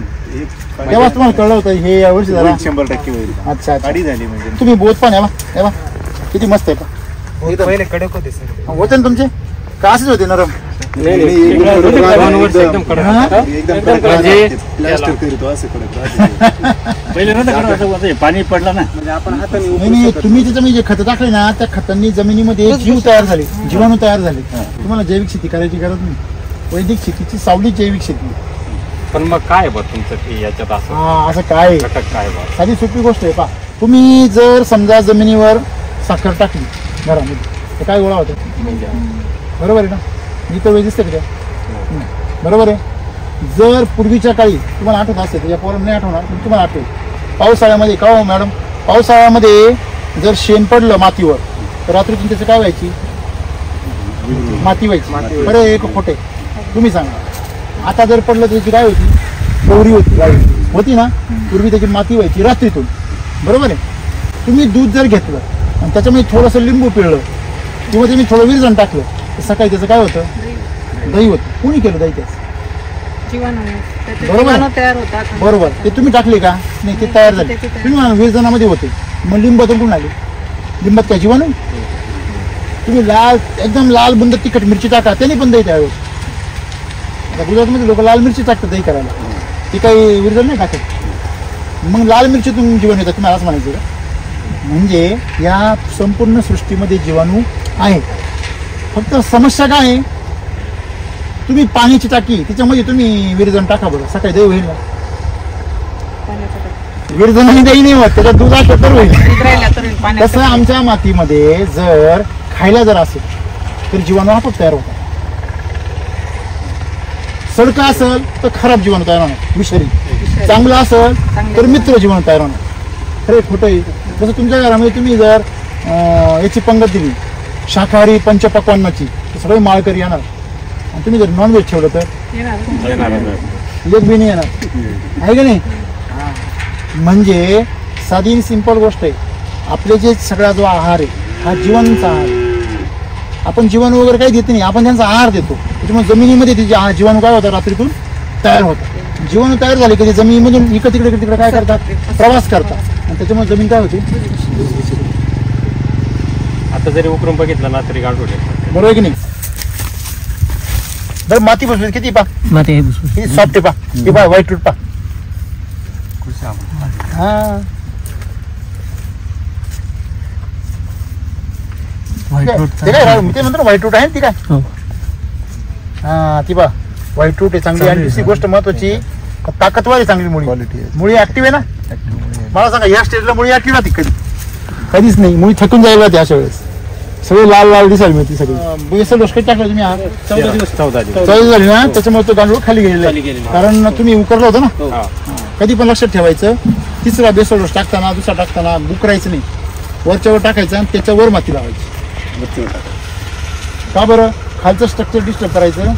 तेव्हा तुम्हाला कळलं होतं हे यावर्षी झाला 100% होईल. अच्छा काडी झाली म्हणजे. तुम्ही बोध पण आहे किती मस्त आहे पा. पहिले कडक होते होते ना तुमचे का असेच होते नरम? एकदम प्लास्टर करतो असं कडक. पहिले नव्हतं पाणी पडलं ना, म्हणजे आपण हाताने नाही तुम्ही त्याच्यामध्ये जे खतं टाकले ना त्या खतांनी जमिनीमध्ये जीव तयार झाले, जीवाणू तयार झाले. तुम्हाला जैविक शेती करायची गरज नाही. वैदिक शेतीची सावली जैविक शेती. पण मग काय बघ तुमचं याच्यात असं काय घटक काय बघ? साधी सोपी गोष्ट आहे पा. तुम्ही जर समजा जमिनीवर साखर टाकली घरामध्ये तर काय गोळा होतं? बरोबर आहे ना? मी तर दिसते का? बरोबर आहे. जर पूर्वीच्या काळी तुम्हाला आठवत असेल, या पोरांना नाही आठवणार पण तुम्हाला आठवेल, पावसाळ्यामध्ये का हो मॅडम, पावसाळ्यामध्ये जर शेण पडलं मातीवर तर रात्रीतून त्याचं काय व्हायची? माती व्हायची. बरं एक खोटे तुम्ही सांगा. आता जर पडलं त्याची काय होती? गौरी होती ना. पूर्वी त्याची माती व्हायची रात्रीतून. बरोबर आहे. तुम्ही दूध जर घेतलं आणि त्याच्यामध्ये थोडंसं लिंबू पिळलं किंवा तुम्ही थोडं विरजण टाकलं तर सकाळी त्याचं काय होतं? दही होतं. कोणी केलं दही? त्याचं बरोबर तयार होतात. बरोबर. ते तुम्ही टाकले का? नाही, ते तयार झाले. तुम्ही म्हणा विरजनामध्ये होते. मग लिंबातून कुठून आले? लिंबात काय जीवाणू? तुम्ही एकदम लाल बुंद तिखट मिरची टाका, त्याने पण दही तयार होतं. आता गुजरातमध्ये लोक लाल मिरची टाकतात दही करायला, ती काही विरजण नाही टाकत. मग लाल मिरचीतून जीवन येतात तुम्ही असं म्हणायचं का? म्हणजे या संपूर्ण सृष्टीमध्ये जीवाणू आहे. फक्त समस्या काय आहे? तुम्ही पाण्याची टाकी त्याच्यामध्ये तुम्ही विरजण टाका बरं, सकाळी दही होईल ना? विरजणाने दही नाही होत, त्याच्यात दूध असलं तर होईल. तसं आमच्या मातीमध्ये जर खायला जर असेल तर जीवाणू आपोआप तयार होतात. सडका असेल तर खराब जीवाणू तयार होणार, विषारी. चांगलं असेल तर मित्र जीवाणू तयार होणार. खरे खोटं आहे. जसं तुमच्या घरामध्ये तुम्ही जर याची पंगत दिली शाकाहारी पंचपक्वान्नाची तर सगळे माळकरी येणार. आणि तुम्ही जर नॉनव्हेज ठेवलं तर एक बी नाही येणार, आहे का नाही? म्हणजे साधी सिंपल गोष्ट आहे. आपले जे सगळा जो आहार आहे हा जीवाणूंचा आहार आहे. आपण जीवाणू वगैरे काही देत नाही, आपण त्यांचा आहार देतो. त्याच्यामुळे जमिनीमध्ये ते जीवाणू काय होतात? रात्रीतून तयार होतात. जीवाणू तयार झाले की ते जमिनीमधून इकडे तिकडे काय करतात? प्रवास करतात. आणि त्याच्यामुळे जमीन काय होती? आता जरी उकरून बघितलं ना तरी गाडून बरोबर की नाही? बरं माती बसली किती पा? माती किती सॉफ्ट आहे पा? हे पा व्हाईट रूट पा. हा ते काय मी ते म्हणतो ना व्हाईट रूट आहे ती काय? हा ती पा व्हाईट रूट आहे चांगली. आणि दुसरी गोष्ट महत्वाची, ताकदवार आहे चांगली मुळी. मुळी ऍक्टिव्ह आहे ना? मला सांगा या स्टेजला मुळी ऍक्टिव्ह राहते कधीच नाही. मुळी थकून जायला त्या अशा वेळेस सगळे लाल लाल दिसायला मिळते सगळी. बेसल डोस टाकलं तुम्ही 14 दिवस झाली ना, त्याच्यामुळे तो गांडूळ खाली गेलेला आहे. कारण तुम्ही उकरलं होतं ना. कधी पण लक्षात ठेवायचं, तिसरा बेसल डोस टाकताना दुसरा टाकताना बुकरायचं नाही, वरच्यावर टाकायचं आणि त्याच्यावर माती लावायची. का बरं? खालचं स्ट्रक्चर डिस्टर्ब करायचं,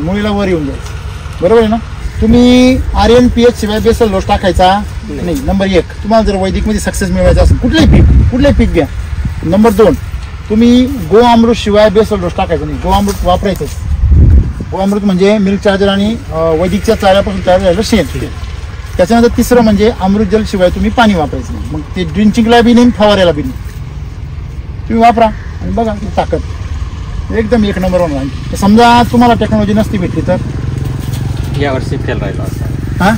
मुळीला वर येऊन जायचं. बरोबर आहे ना? तुम्ही आर्यन पीएच शिवाय बेसल डोस टाकायचा नाही. नंबर 1, तुम्हाला जर वैदिकमध्ये सक्सेस मिळवायचा असेल कुठलंही पीक घ्या. नंबर 2, तुम्ही गो अमृत शिवाय बेसल डोस टाकायचा नाही. गो अमृत वापरायचं. गो अमृत म्हणजे मिल्क चार्जर आणि वैदिकच्या चाऱ्यापासून तयार झालेलं शेण. त्याच्यानंतर तिसरं म्हणजे अमृत जल शिवाय तुम्ही पाणी वापरायचं नाही. मग ते ड्रिंचिंगला बी नाही, फवारायला बी नाही. तुम्ही वापरा आणि बघा ताकद एकदम 1 नंबर होणार. समजा तुम्हाला टेक्नॉलॉजी नसती भेटली तर यावर्षी फेल राहिला असं. हा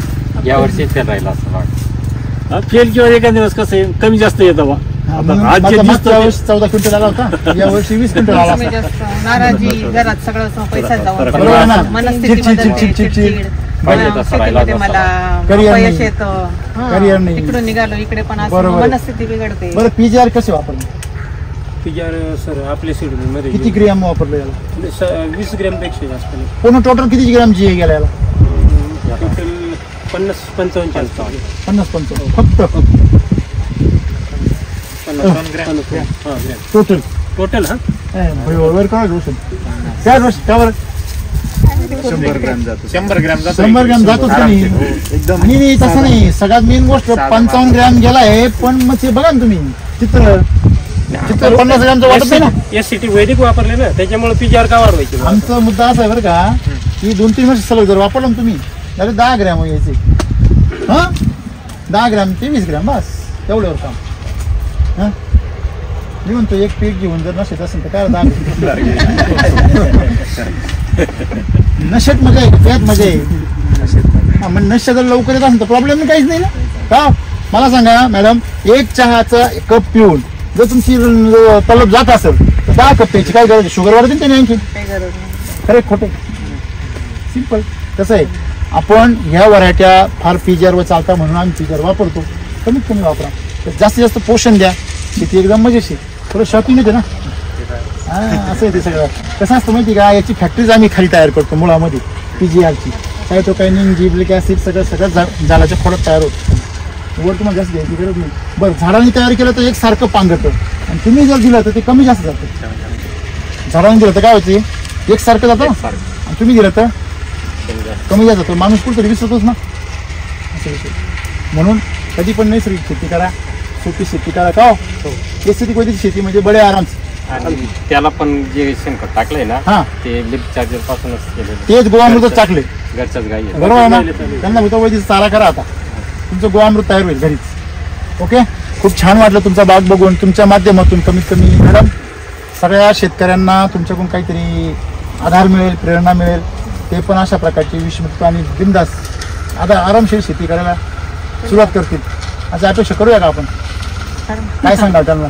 यावर्षी फेल राहिला असं वाटतं. फेल किंवा एका दिवस कसं आहे कमी जास्त येतं बा. आज जे दिसतं मागच्या वर्षी 14 क्विंटल आला होता, या वर्षी 20 क्विंटल आला कमी जास्त नाराजी, घरात सगळं पैसा जाऊन बरोबर आहे ना? मनस्थिती बदलते, चिडचिड. शेतीमध्ये मला अपयश येतं, करिअर नाही. इकडून निघालो इकडे पण असं बरोबर. मनस्थिती बिघडते. बरं पीजीआर कसे वापरले? पीजीआर सर आपल्या शेड्यूल मध्ये किती ग्रॅम वापरले याला? 20 ग्रॅम पेक्षा जास्त नाही. पूर्ण टोटल किती ग्रॅम जी गेला याला? टोटल 50-55 असतं. 50-55 फक्त टोटल टोटल हा वर काय रोशन काय रोशन का बरं? 100 ग्रॅम जातो. 100 ग्रॅम 100 ग्रॅम जातोच का नाही? एकदम आणि तसं नाही, सगळ्यात मेन गोष्ट 55 ग्रॅम गेलाय, पण मग ते बघा ना तुम्ही चित्र 50 ग्रॅमचं वाटत नाही ना. SCT वैदिक वापरले ना, त्याच्यामुळे पीजीआर का वाढवायची? आमचा मुद्दा असा आहे बरं का, की 2-3 वर्ष सलग जर वापरलं ना तुम्ही तर 10 ग्रॅम यायचे. हा 10 ग्रॅम ते 20 ग्रॅम बस तेवढ्यावर काम. हा मी म्हणतो एक पीक घेऊन जर नशेत असेल तर काय 10 नशेत मजा आहे, त्यात मजा आहे. हा मग नशा जर लवकर येत असेल तर प्रॉब्लेम काहीच नाही ना. का मला सांगा मॅडम, एक चहाचा कप पिऊन जर तुमची तलब जात असेल तर 10 कप प्यायची काय गरज? शुगर वाढते ना त्याने आणखी. खरे खोटे सिंपल. कसं आहे, आपण ह्या व्हरायट्या फार पीजीआरवर चालता म्हणून आम्ही पीजीआर वापरतो. कमीत कमी वापरा, जास्तीत जास्त पोषण द्या. शेती एकदम मजेशीर, थोडं शॉकिंग येते ना. हा असं आहे ते सगळं. कसं असतं माहिती का, याची फॅक्टरीज आम्ही खाली तयार करतो मुळामध्ये पीजीआरची. सायटोकायनिन, जिब्रिक ऍसिड सगळं झाडाच्या खोडात तयार होतं. वर तुम्हाला जास्त द्यायची गरज नाही. बरं झाडांनी तयार केलं तर एक सारखं पांगतं, आणि तुम्ही जर दिलं तर ते कमी जास्त जातं. झाडांनी दिलं तर काय होते, एक सारखं जातं, आणि तुम्ही दिलं तर कमी जास्त जातं. माणूस कुठेतरी विसरतोच ना. असं विषय. म्हणून कधी पण नैसर्गिक शेती करा, सोपी शेती करा. का नैसर्गिक वैदिक शेती म्हणजे बडे आराम. आणि त्याला पण जे शेणखत टाकलंय ना, हा ते लिप चार्जर पासूनच केलेलं. तेच गोवामृतच टाकले, घरच्याच गाई आहे. बरोबर आहे ना. त्यांना होतं वैदिक चारा करा, आता तुमचं गोवामृत तयार होईल घरीच. ओके, खूप छान वाटलं तुमचा बाग बघून. तुमच्या माध्यमातून कमीत कमी मॅडम सगळ्या शेतकऱ्यांना तुमच्याकडून काहीतरी आधार मिळेल, प्रेरणा मिळेल. ते पण अशा प्रकारची विषमुक्त आणि बिंदास आता आरामशीर शेती करायला सुरुवात करतील असं अपेक्षा करूया का आपण? काय सांगाल त्यांना?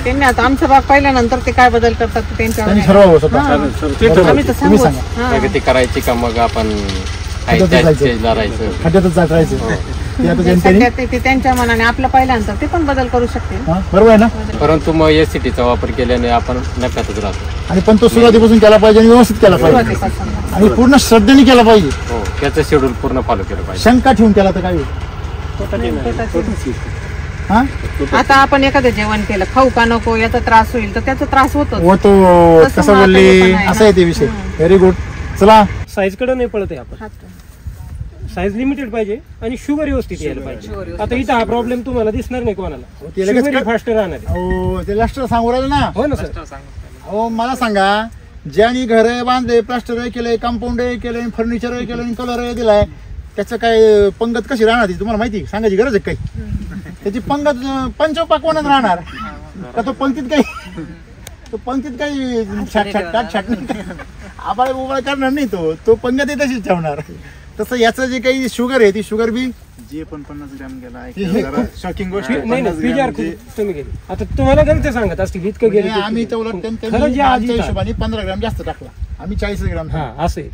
त्यांनी आता आमचा भाग पाहिल्यानंतर ते काय बदल करतात त्यांच्या त्यांनी ठरवावं स्वतः. तुम्ही सांगा, प्रगती करायची का मग आपण खड्ड्यातच जायचं? ते त्यांच्या मनाने आपलं पाहिल्यानंतर ते पण बदल करू शकतील. बरोबर आहे ना. परंतु मग SCTचा वापर केल्याने आपण नफ्यातच राहतो. आणि पण तो सुरुवातीपासून केला पाहिजे आणि व्यवस्थित केला पाहिजे आणि पूर्ण श्रद्धेने केला पाहिजे. हो, त्याचं शेड्यूल पूर्ण फॉलो केलं पाहिजे. शंका ठेवून केला तर काय होईल? आता आपण एखादं जेवण केलं, खाऊ का नको याचा त्रास होईल तर त्याचा त्रास होतो. कसं बोलले, असं आहे ते विषय. Very good. चला, साईज कडे नाही पडत आहे आपण. साईज लिमिटेड पाहिजे आणि शुगर व्यवस्थित यायला पाहिजे. आता इथं हा प्रॉब्लेम तुम्हाला दिसणार नाही कोणाला. शुगर फास्ट राहणार आहे. हो, ते लास्टर सांगू राहिले ना. हो ना सर. हो, मला सांगा, ज्यांनी घर बांधले, प्लास्टर केले, कंपाऊंड केले, फर्निचर केलं, कलर दिलाय, त्याचं काय पंगत कशी राहणार ती तुम्हाला माहिती? सांगायची गरज आहे काही? त्याची पंगत पंचोपाकवानात राहणार का? तो पंक्तीत काही छाट आबाळ उबाळ करणार नाही. तो पंगत तशीच ठेवणार. तसं याचं जे काही शुगर आहे ती शुगर बी जे पण 50 ग्रॅम गेला. शॉकिंग गोष्ट. आता तुम्हाला गणित सांगत असतील इतकं गेले. आम्ही तर उलट त्यांच्या हिशोबाने 15 ग्रॅम जास्त टाकला. आम्ही 40 ग्रॅम. असं आहे.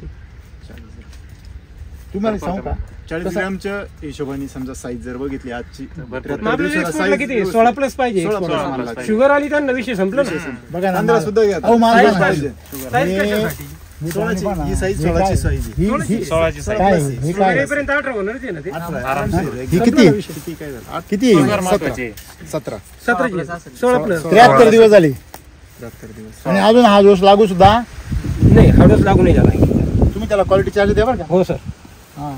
तुम्हाला सांगू का, 40 ग्रॅमच्या हिशोबाने समजा साईज जर बघितली आजची, किती 16 प्लस पाहिजे. शुगर आली त्यांना विषय संपला. बघा ना सुद्धा घ्या. ही साईज 16ची साईज आहे. 16ची साईज. किती 17 73 दिवस झाले. 73 दिवस. आणि अजून हा डोस लागू सुद्धा नाही. हा डोस लागू नाही झाला. तुम्ही त्याला क्वालिटी चार्ज द्या बरं का? हो सर.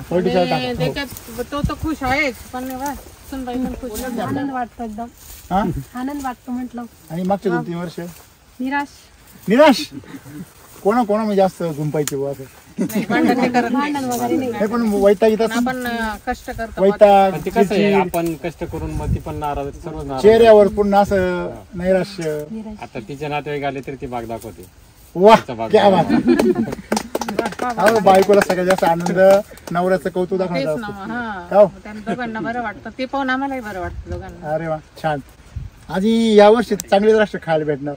क्वालिटी चार्ज टाका. तो तर खुश आहे पण सुनबाई पण खुश. आनंद वाटतो एकदम. आनंद वाटतो म्हटलं. आणि मागच्या 2-3 वर्ष निराश कोणा म्हणजे जास्त झुंपायचे बुवा असं हे पण वैताग येतात. आपण कष्ट करतो. वैताग, आपण कष्ट करून मग ती पण नाराज, सर्व नाराज. चेहऱ्यावर पुन्हा असं नैराश्य. आता तिचे नातेवाईक आले तरी ती बाग दाखवते. वाह, क्या बात. अहो बायकोला सगळ्यात जास्त आनंद नवऱ्याचं कौतुक तेच दाखवण्याचा ना असतो. मग, हा. हो. त्यांना दोघांना बरं वाटतं ते पाहून आम्हालाही बरं वाटतं दोघांना. अरे वा छान. आणि यावर्षी चांगले द्राक्ष खायला भेटणार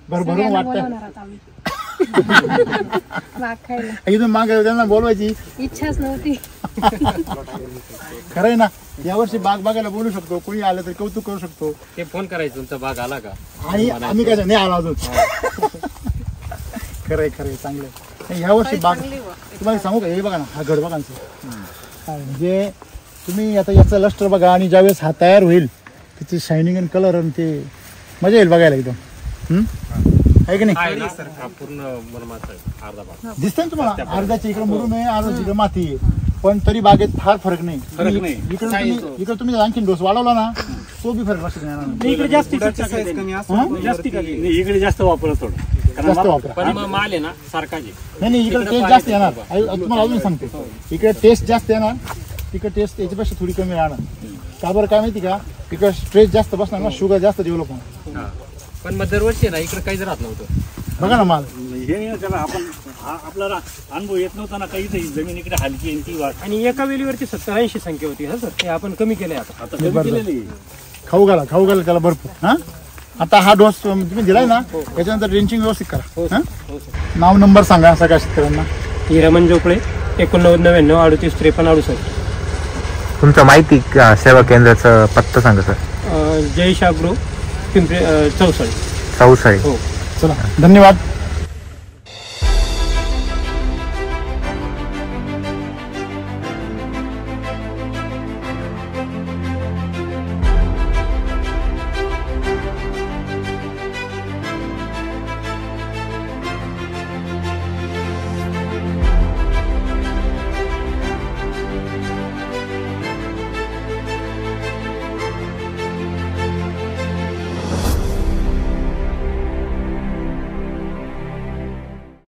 भरभरून सगळ्यांना वाटतं. बोलवणार आता आम्ही. बाग खायला इथून मागे त्यांना बोलवायची इच्छाच नव्हती. खरंय ना. यावर्षी बाग बघायला बोलू शकतो, कोणी आलं तर कौतुक करू शकतो. ते फोन करायचं तुमचा भाग आला का आणि आम्ही काय नाही आलो अजून. खरंय खरंय चांगलं. यावर्षी बाग तुम्हाला सांगू का, हे बघा ना, हा घड बघा ना. म्हणजे तुम्ही आता याचा लस्टर बघा आणि ज्यावेळेस हा तयार होईल त्याची शायनिंग आणि कलर आणि ते मजा येईल बघायला एकदम. आहे की नाही? पूर्ण मुरमाचा अर्धा भाग दिसतंय ना तुम्हाला, अर्ध्याच्या इकडे मुरुम आहे, अर्ध्याच्या इकडे माती आहे, पण तरी बागेत फार फरक नाही. इकडे तुम्ही आणखी डोस वाढवला ना, तो बी फरक लक्षात येणार इकडे जास्ती इकडे जास्त वापरलं थोडं, जास्त वापरा. पण मग माल आहे ना सारखाच आहे. नाही इकडे टेस्ट जास्त येणार. तुम्हाला अजून सांगतो, इकडे टेस्ट जास्त येणार, तिकडे टेस्ट याच्यापेक्षा थोडी कमी राहणार. का बरं काय माहिती का, इकडे स्ट्रेस जास्त बसणार ना, शुगर जास्त डेव्हलप होणार. पण मग दरवर्षी ना इकडे काहीच राहत नव्हतं. बघा ना माल, हे त्याला आपण आपल्याला अनुभव येत नव्हता ना काही. जमीन इकडे हलकी आणि ती वाट आणि एका वेलीवरती 70-80 संख्या होती. हा सर, ते आपण कमी केलंय आता. कमी केलेली. खाऊ घाला त्याला भरपूर. हा आता हा डोस तुम्ही दिलाय ना, त्याच्यानंतर ड्रेंचिंग व्यवस्थित करा. नाव नंबर सांगा सगळ्या शेतकऱ्यांना. हिरामन जोपळे 89 38 53 68. तुमचं माहिती सेवा केंद्राचा पत्ता सांगा सर. जय शाग्रो पिंपरी चौसाळी. चौसाळी. हो चला धन्यवाद.